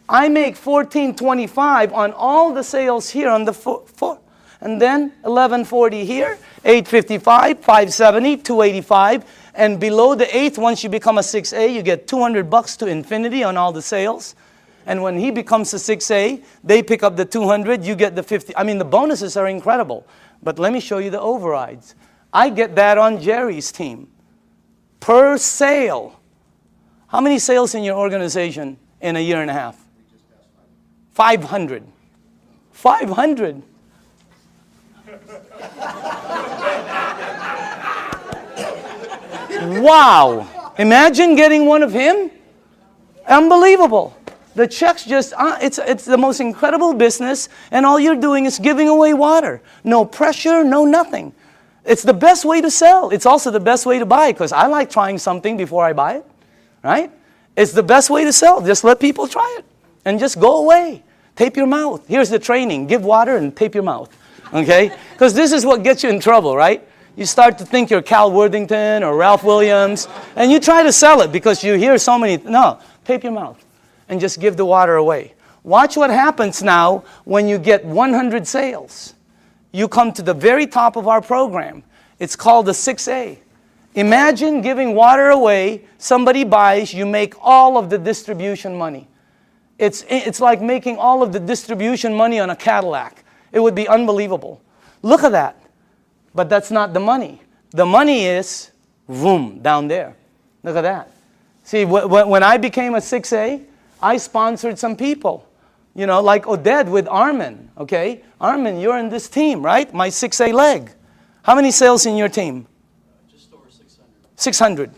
I make $14.25 on all the sales here on the floor. And then $11.40 here, $8.55, $5.70, $2.85. And below the 8th, once you become a 6A, you get $200 to infinity on all the sales. And when he becomes a 6A, they pick up the 200, you get the 50. I mean, the bonuses are incredible. But let me show you the overrides. I get that on Jerry's team. Per sale. How many sales in your organization in a year and a half? 500. 500. Wow. Imagine getting one of him. Unbelievable. The checks just, it's the most incredible business, and all you're doing is giving away water. No pressure, no nothing. It's the best way to sell. It's also the best way to buy, because I like trying something before I buy it, right? It's the best way to sell. Just let people try it, and just go away. Tape your mouth. Here's the training. Give water and tape your mouth, okay? Because this is what gets you in trouble, right? You start to think you're Cal Worthington or Ralph Williams, and you try to sell it because you hear so many, no, tape your mouth. And just give the water away. Watch what happens now when you get 100 sales. You come to the very top of our program. It's called the 6A. Imagine giving water away, somebody buys, you make all of the distribution money. It's like making all of the distribution money on a Cadillac. It would be unbelievable. Look at that. But that's not the money. The money is, boom, down there. Look at that. See, when I became a 6A, I sponsored some people, you know, like Oded with Armin, okay? Armin, you're in this team, right? My 6A leg. How many sales in your team? Just over 600. 600.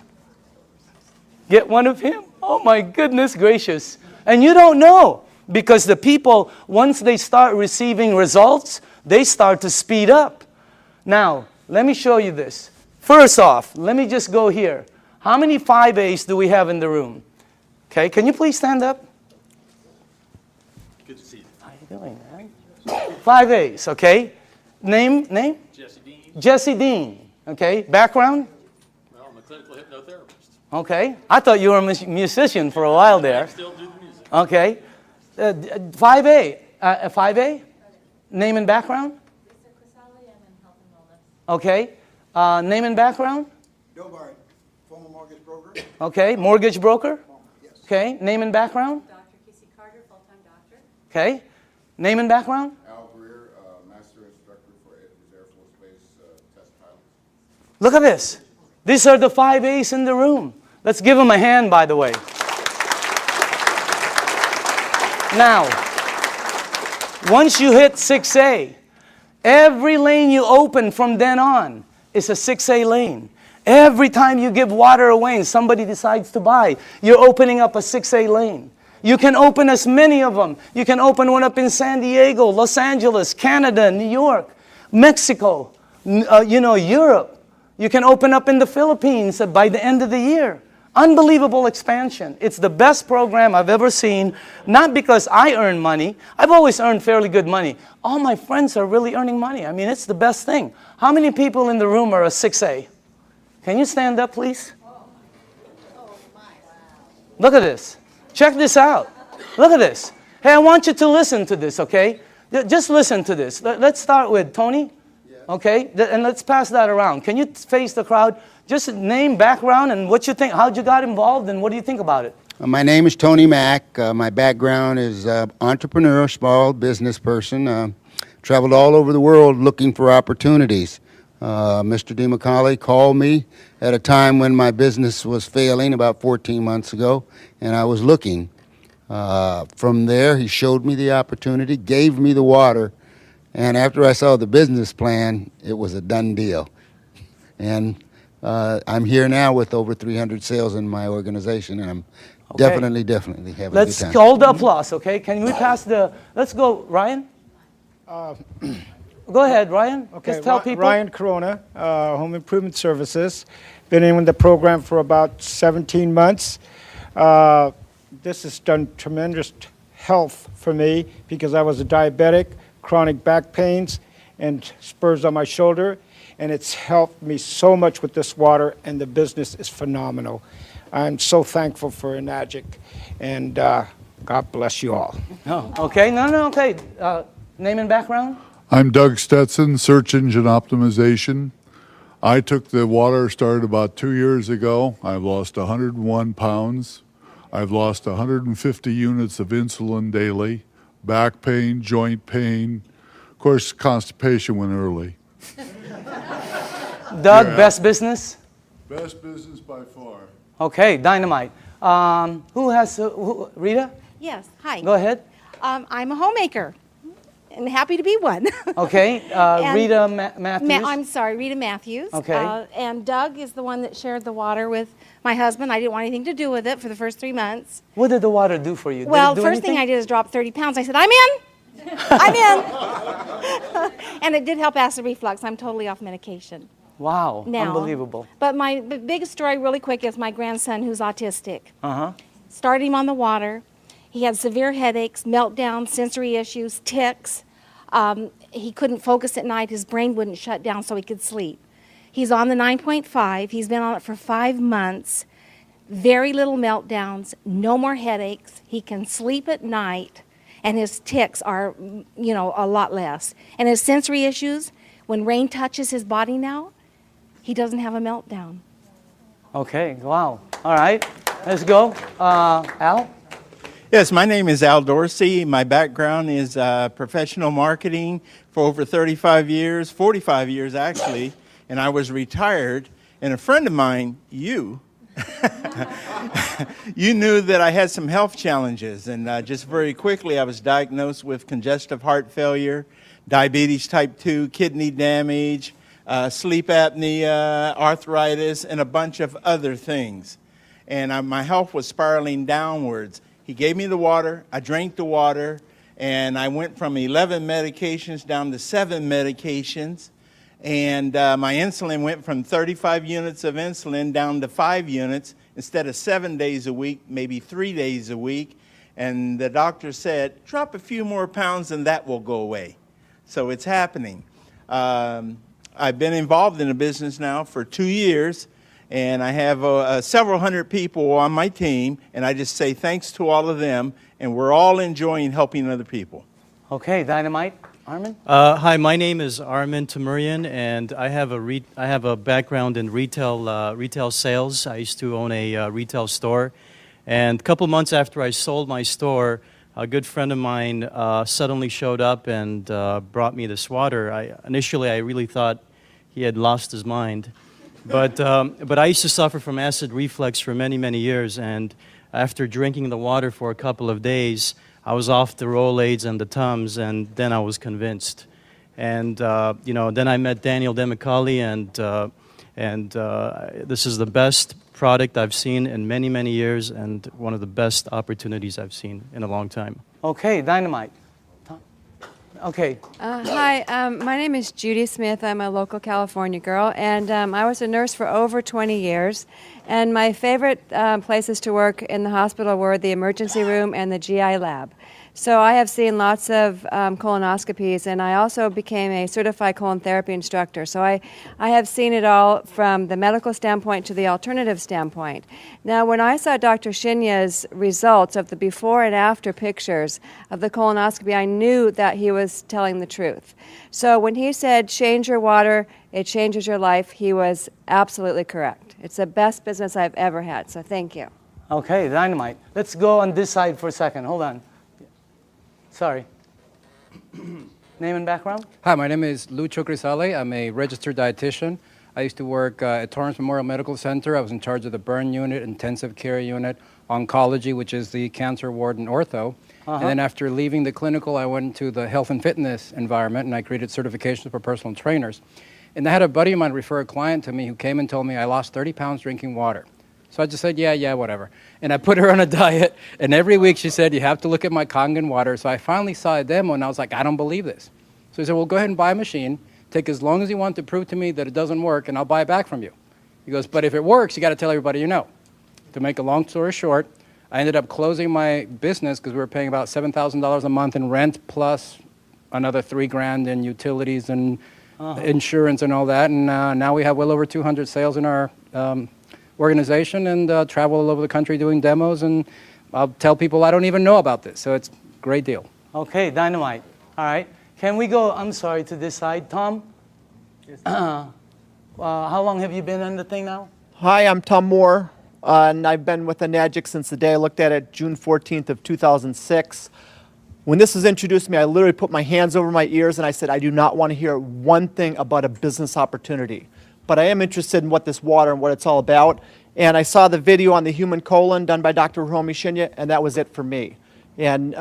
Get one of him? Oh my goodness gracious. And you don't know, because the people, once they start receiving results, they start to speed up. Now, let me show you this. First off, let me just go here. How many 5As do we have in the room? Okay, can you please stand up? Good to see you. How are you doing, man? 5As, okay? Name? Jesse Dean. Jesse Dean, okay? Background? Well, I'm a clinical hypnotherapist. Okay. I thought you were a musician for a while I there. still do the music. Okay. 5A. 5A? Name and background? Okay. Name and background? Bill Barrett, former mortgage broker. Okay. Mortgage broker? Yes. Okay. Name and background? Dr. Casey Carter, full-time doctor. Okay. Name and background? Al Greer, master instructor for his Air Force Base test pilot. Look at this. These are the 5As in the room. Let's give them a hand, by the way. Now, once you hit 6A, every lane you open from then on is a 6A lane. Every time you give water away and somebody decides to buy, you're opening up a 6A lane. You can open as many of them. You can open one up in San Diego, Los Angeles, Canada, New York, Mexico, Europe. You can open up in the Philippines by the end of the year. Unbelievable expansion. It's the best program I've ever seen, not because I earn money. I've always earned fairly good money. All my friends are really earning money. I mean, it's the best thing. How many people in the room are a 6A? Can you stand up, please? Look at this. Check this out. Look at this. Hey, I want you to listen to this, okay? Just listen to this. Let's start with Tony, okay? And let's pass that around. Can you face the crowd? Just name, background, and what you think, how'd you got involved, and what do you think about it? My name is Tony Mack. My background is entrepreneur, small business person. Traveled all over the world looking for opportunities. Mr. DeMacaulay called me at a time when my business was failing about 14 months ago, and I was looking. From there, he showed me the opportunity, gave me the water, and after I saw the business plan, it was a done deal. And I'm here now with over 300 sales in my organization, and I'm definitely having a good time. Let's hold the applause, okay? Can we pass the, let's go, Ryan? Go ahead, Ryan. Okay, Just tell people. Ryan Corona, Home Improvement Services. Been in the program for about 17 months. This has done tremendous health for me because I was a diabetic, chronic back pains, and spurs on my shoulder. And it's helped me so much with this water, and the business is phenomenal. I'm so thankful for Enagic, and God bless you all. Oh, okay. No, okay. Name and background? I'm Doug Stetson, Search Engine Optimization. I took the water, started about 2 years ago. I've lost 101 pounds. I've lost 150 units of insulin daily, back pain, joint pain. Of course, constipation went early. Doug, Yeah. best business? Best business by far. Okay, dynamite. Who has, Rita? Yes, hi. Go ahead. I'm a homemaker, and happy to be one. Okay, And Rita Matthews. I'm sorry, Rita Matthews. Okay. And Doug is the one that shared the water with my husband. I didn't want anything to do with it for the first 3 months. What did the water do for you? Well, did it do first thing I anything? did is drop 30 pounds. I said, I'm in. I'm in. And it did help acid reflux. I'm totally off medication Wow, now. unbelievable. But my biggest story, really quick, is my grandson who's autistic. Uh-huh. Started him on the water. He had severe headaches, meltdowns, sensory issues, tics. He couldn't focus at night. His brain wouldn't shut down so he could sleep. He's on the 9.5. He's been on it for 5 months. Very little meltdowns, no more headaches. He can sleep at night, and his tics are, you know, a lot less. And his sensory issues, when rain touches his body now, he doesn't have a meltdown. Okay, wow. All right, let's go. Al? Yes, my name is Al Dorsey. My background is professional marketing for over 35 years, 45 years actually, and I was retired. And a friend of mine, you knew that I had some health challenges. And just very quickly, I was diagnosed with congestive heart failure, diabetes type 2, kidney damage, sleep apnea, arthritis, and a bunch of other things. And my health was spiraling downwards. He gave me the water, I drank the water, and I went from 11 medications down to 7 medications. And my insulin went from 35 units of insulin down to 5 units instead of 7 days a week, maybe 3 days a week. And the doctor said, drop a few more pounds and that will go away. So it's happening. I've been involved in the business now for 2 years. And I have several hundred people on my team, and I just say thanks to all of them, and we're all enjoying helping other people. Okay, Dynamite. Armin? Hi, my name is Armin Tamurian, and I have a background in retail sales. I used to own a retail store, and a couple months after I sold my store, a good friend of mine suddenly showed up and brought me this water. Initially, I really thought he had lost his mind. But I used to suffer from acid reflux for many, many years, and after drinking the water for a couple of days, I was off the Rolaids and the Tums, and then I was convinced. And then I met Daniel Demicali, and this is the best product I've seen in many, many years, and one of the best opportunities I've seen in a long time. Okay, Dynamite. Okay. Hi, my name is Judy Smith. I'm a local California girl, and I was a nurse for over 20 years. And my favorite places to work in the hospital were the emergency room and the GI lab. So I have seen lots of colonoscopies, and I also became a certified colon therapy instructor. So I have seen it all from the medical standpoint to the alternative standpoint. Now, when I saw Dr. Shinya's results of the before and after pictures of the colonoscopy, I knew that he was telling the truth. So when he said, change your water, it changes your life, he was absolutely correct. It's the best business I've ever had, so thank you. Okay, Dynamite. Let's go on this side for a second. Hold on. Sorry. Name and background? Hi, my name is Lucho Grisale. I'm a registered dietitian. I used to work at Torrance Memorial Medical Center. I was in charge of the burn unit, intensive care unit, oncology, which is the cancer ward, and ortho. And then after leaving the clinical, I went to the health and fitness environment, and I created certifications for personal trainers. And I had a buddy of mine refer a client to me who came and told me I lost 30 pounds drinking water. So I just said, yeah, whatever. And I put her on a diet, and every week she said, you have to look at my Kangen water. So I finally saw a demo, and I was like, I don't believe this. So he said, well, go ahead and buy a machine. Take as long as you want to prove to me that it doesn't work, and I'll buy it back from you. He goes, but if it works, you got to tell everybody you know. To make a long story short, I ended up closing my business because we were paying about $7,000 a month in rent plus another $3,000 in utilities and insurance and all that. And now we have well over 200 sales in our organization and travel all over the country doing demos. And I'll tell people I don't even know about this. So it's a great deal. Okay, Dynamite. All right. Can we go, I'm sorry, to this side? Tom? Yes. How long have you been on the thing now? Hi, I'm Tom Moore, and I've been with Enagic since the day I looked at it, June 14th of 2006. When this was introduced to me, I literally put my hands over my ears and I said, I do not want to hear one thing about a business opportunity. But I am interested in what this water and what it's all about. And I saw the video on the human colon done by Dr. Hiromi Shinya, and that was it for me. And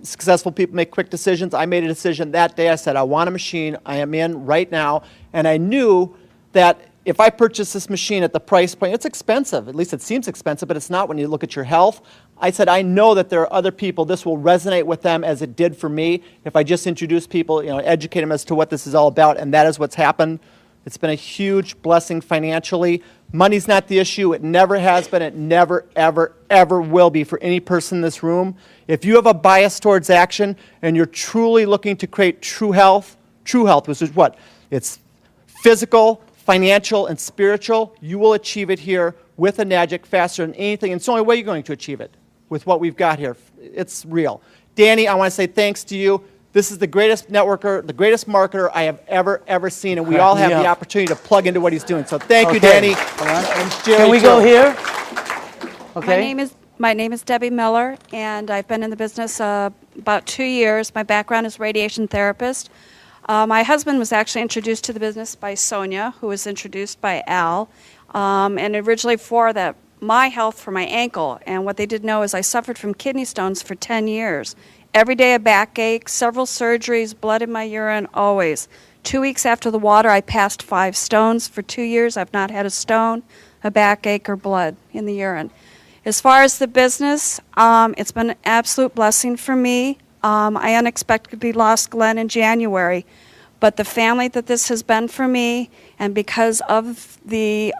successful people make quick decisions. I made a decision that day. I said, I want a machine. I am in right now. And I knew that if I purchase this machine at the price point, it's expensive. At least it seems expensive, but it's not when you look at your health. I said, I know that there are other people, this will resonate with them as it did for me. If I just introduce people, educate them as to what this is all about, and that is what's happened. It's been a huge blessing financially. Money's not the issue. It never has been. It never, ever, ever will be for any person in this room. If you have a bias towards action and you're truly looking to create true health, which is what? It's physical, financial, and spiritual. You will achieve it here with a Nagic faster than anything. And it's the only way you're going to achieve it with what we've got here. It's real. Danny, I want to say thanks to you. This is the greatest networker, the greatest marketer I have ever seen, and we all have the opportunity to plug into what he's doing. So thank you, Danny. And Jerry, Can we go here? Okay. My name is Debbie Miller, and I've been in the business about 2 years. My background is radiation therapist. My husband was actually introduced to the business by Sonia, who was introduced by Al, and originally for my health for my ankle. And what they didn't know is I suffered from kidney stones for 10 years. Every day a backache, several surgeries, blood in my urine, always. 2 weeks after the water, I passed 5 stones. For 2 years, I've not had a stone, a backache, or blood in the urine. As far as the business, it's been an absolute blessing for me. I unexpectedly lost Glenn in January, but the family that this has been for me, and because of the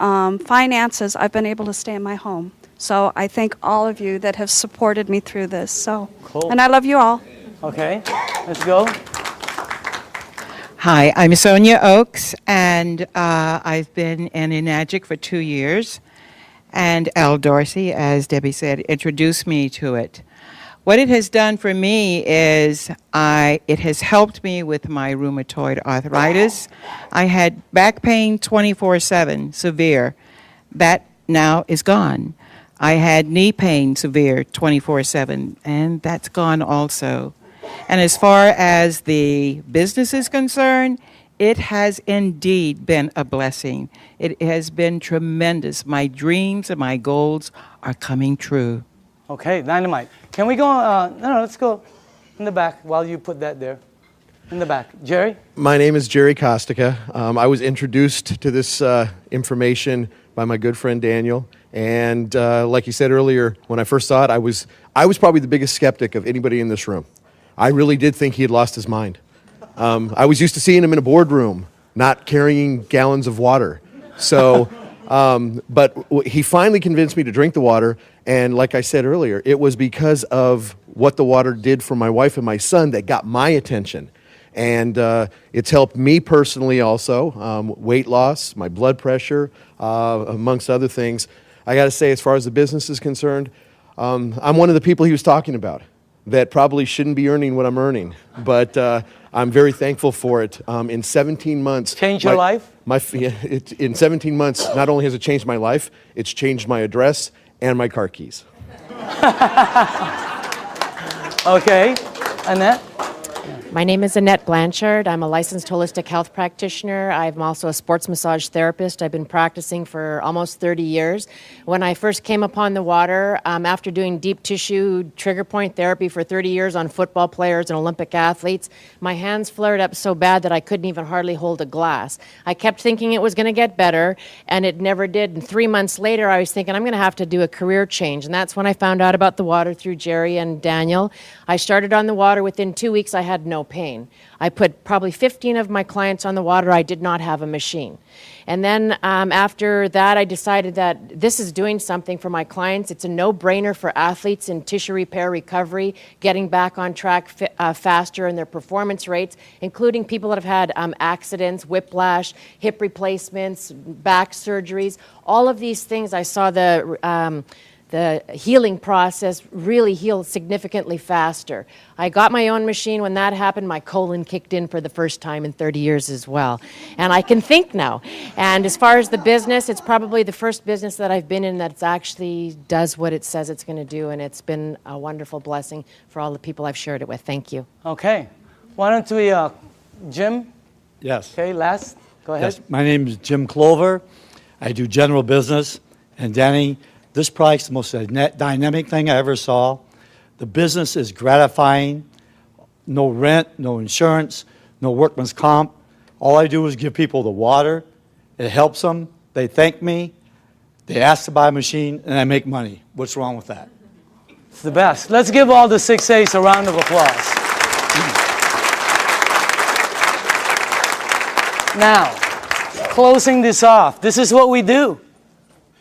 finances, I've been able to stay in my home. So I thank all of you that have supported me through this. So, cool. And I love you all. Okay, let's go. Hi, I'm Sonia Oakes, and I've been in Enagic for 2 years. And Al Dorsey, as Debbie said, introduced me to it. What it has done for me is it has helped me with my rheumatoid arthritis. I had back pain 24/7, severe. That now is gone. I had knee pain, severe, 24/7, and that's gone also. And as far as the business is concerned, it has indeed been a blessing. It has been tremendous. My dreams and my goals are coming true. Okay, dynamite. Can we go, no, let's go in the back while you put that there. In the back. Jerry? My name is Jerry Kostica. I was introduced to this information by my good friend Daniel. And like you said earlier, when I first saw it, I was probably the biggest skeptic of anybody in this room. I really did think he had lost his mind. I was used to seeing him in a boardroom, not carrying gallons of water. So, but he finally convinced me to drink the water. And like I said earlier, it was because of what the water did for my wife and my son that got my attention. And it's helped me personally also, weight loss, my blood pressure, amongst other things. I got to say, as far as the business is concerned, I'm one of the people he was talking about that probably shouldn't be earning what I'm earning. But I'm very thankful for it. In 17 months... Changed your life? In 17 months, not only has it changed my life, it's changed my address and my car keys. Okay. Annette? My name is Annette Blanchard. I'm a licensed holistic health practitioner. I'm also a sports massage therapist. I've been practicing for almost 30 years. When I first came upon the water, after doing deep tissue trigger point therapy for 30 years on football players and Olympic athletes, my hands flared up so bad that I couldn't even hardly hold a glass. I kept thinking it was going to get better, and it never did. And 3 months later, I was thinking I'm going to have to do a career change. And that's when I found out about the water through Jerry and Daniel. I started on the water. Within 2 weeks, I had no pain. I put probably 15 of my clients on the water. I did not have a machine. And then after that, I decided that this is doing something for my clients. It's a no-brainer for athletes in tissue repair recovery, getting back on track faster in their performance rates, including people that have had accidents, whiplash, hip replacements, back surgeries. All of these things, I saw the healing process really healed significantly faster. I got my own machine. When that happened, my colon kicked in for the first time in 30 years as well. And I can think now. And as far as the business, it's probably the first business that I've been in that actually does what it says it's going to do. And it's been a wonderful blessing for all the people I've shared it with. Thank you. Okay. Why don't we, Jim? Yes. Okay, last. Go ahead. Yes. My name is Jim Clover. I do general business. And Danny, this product's the most dynamic thing I ever saw. The business is gratifying. No rent, no insurance, no workman's comp. All I do is give people the water. It helps them. They thank me. They ask to buy a machine, and I make money. What's wrong with that? It's the best. Let's give all the 6A's a round of applause. Now, closing this off, this is what we do.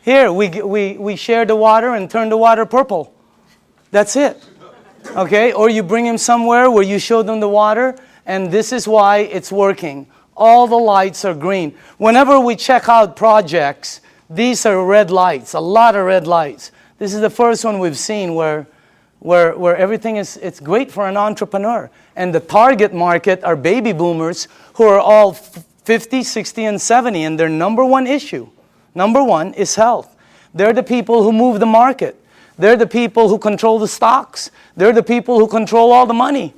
Here, we share the water and turn the water purple. That's it. Okay? Or you bring them somewhere where you show them the water, and this is why it's working. All the lights are green. Whenever we check out projects, these are red lights, a lot of red lights. This is the first one we've seen where everything is, it's great for an entrepreneur. And the target market are baby boomers who are all 50, 60, and 70, and their number one issue, number one, is health. They're the people who move the market. They're the people who control the stocks. They're the people who control all the money.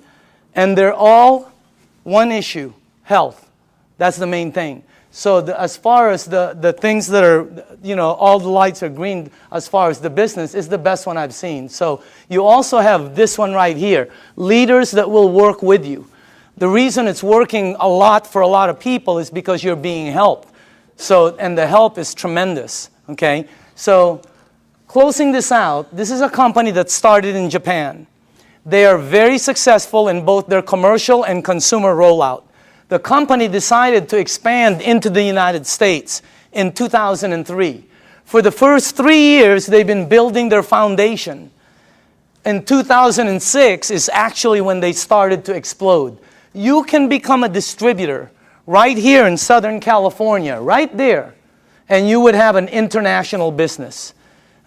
And they're all one issue, health. That's the main thing. So as far as the things that are, you know, all the lights are green as far as the business is the best one I've seen. So you also have this one right here, leaders that will work with you. The reason it's working a lot for a lot of people is because you're being helped. So, and the help is tremendous, okay? So closing this out, this is a company that started in Japan. They are very successful in both their commercial and consumer rollout. The company decided to expand into the United States in 2003. For the first 3 years, they've been building their foundation. In 2006 is actually when they started to explode. You can become a distributor right here in Southern California, right there, and you would have an international business,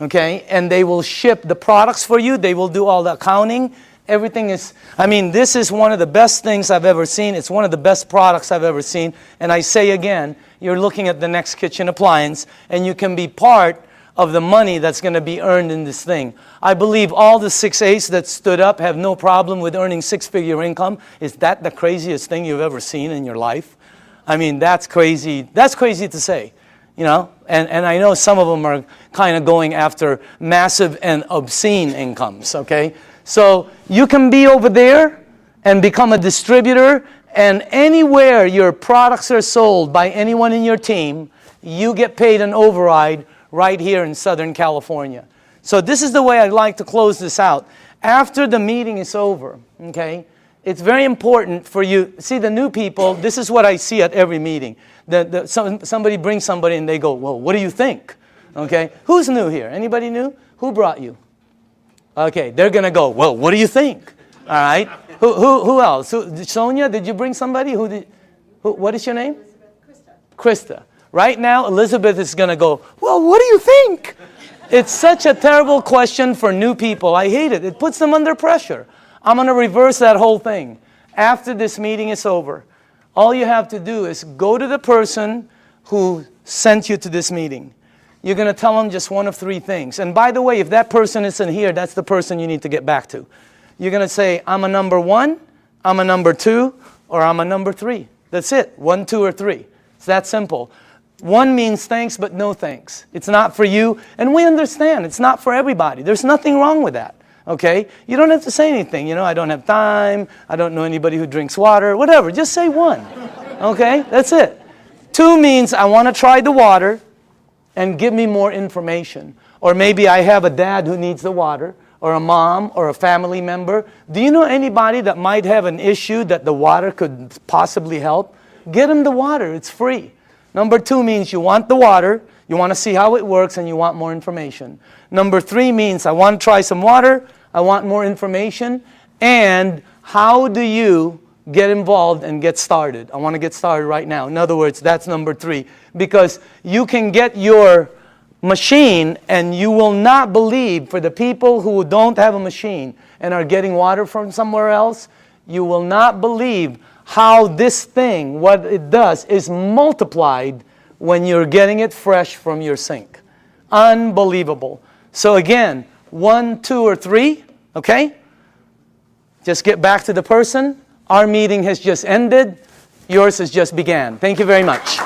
okay? And they will ship the products for you. They will do all the accounting. Everything is, I mean, this is one of the best things I've ever seen. It's one of the best products I've ever seen. And I say again, you're looking at the next kitchen appliance, and you can be part of the money that's going to be earned in this thing. I believe all the 6A's that stood up have no problem with earning six-figure income. Is that the craziest thing you've ever seen in your life? I mean, that's crazy. That's crazy to say, you know? And I know some of them are kind of going after massive and obscene incomes, okay? So you can be over there and become a distributor, and anywhere your products are sold by anyone in your team, you get paid an override right here in Southern California. So this is the way I'd like to close this out. After the meeting is over, okay, it's very important for you. See, the new people, this is what I see at every meeting. Somebody brings somebody and they go, well, what do you think? Okay, who's new here? Anybody new? Who brought you? Okay, they're going to go, well, what do you think? All right. Who else? Sonia, did you bring somebody? What is your name? Krista. Right now, Elizabeth is going to go, well, what do you think? It's such a terrible question for new people. I hate it. It puts them under pressure. I'm going to reverse that whole thing. After this meeting is over, all you have to do is go to the person who sent you to this meeting. You're going to tell them just one of three things. And by the way, if that person isn't here, that's the person you need to get back to. You're going to say, I'm a number 1, I'm a number 2, or I'm a number 3. That's it. 1, 2, or 3. It's that simple. 1 means thanks, but no thanks. It's not for you. And we understand. It's not for everybody. There's nothing wrong with that. Okay? You don't have to say anything. You know, I don't have time. I don't know anybody who drinks water. Whatever. Just say 1. Okay? That's it. 2 means I want to try the water and give me more information. Or maybe I have a dad who needs the water, or a mom, or a family member. Do you know anybody that might have an issue that the water could possibly help? Get them the water. It's free. Number 2 means you want the water, you want to see how it works, and you want more information. Number 3 means I want to try some water, I want more information, and how do you get involved and get started? I want to get started right now. In other words, that's number 3. Because you can get your machine, and you will not believe, for the people who don't have a machine and are getting water from somewhere else, you will not believe how this thing, what it does, is multiplied when you're getting it fresh from your sink. Unbelievable. So again, 1, 2, or 3, okay? Just get back to the person. Our meeting has just ended. Yours has just began. Thank you very much.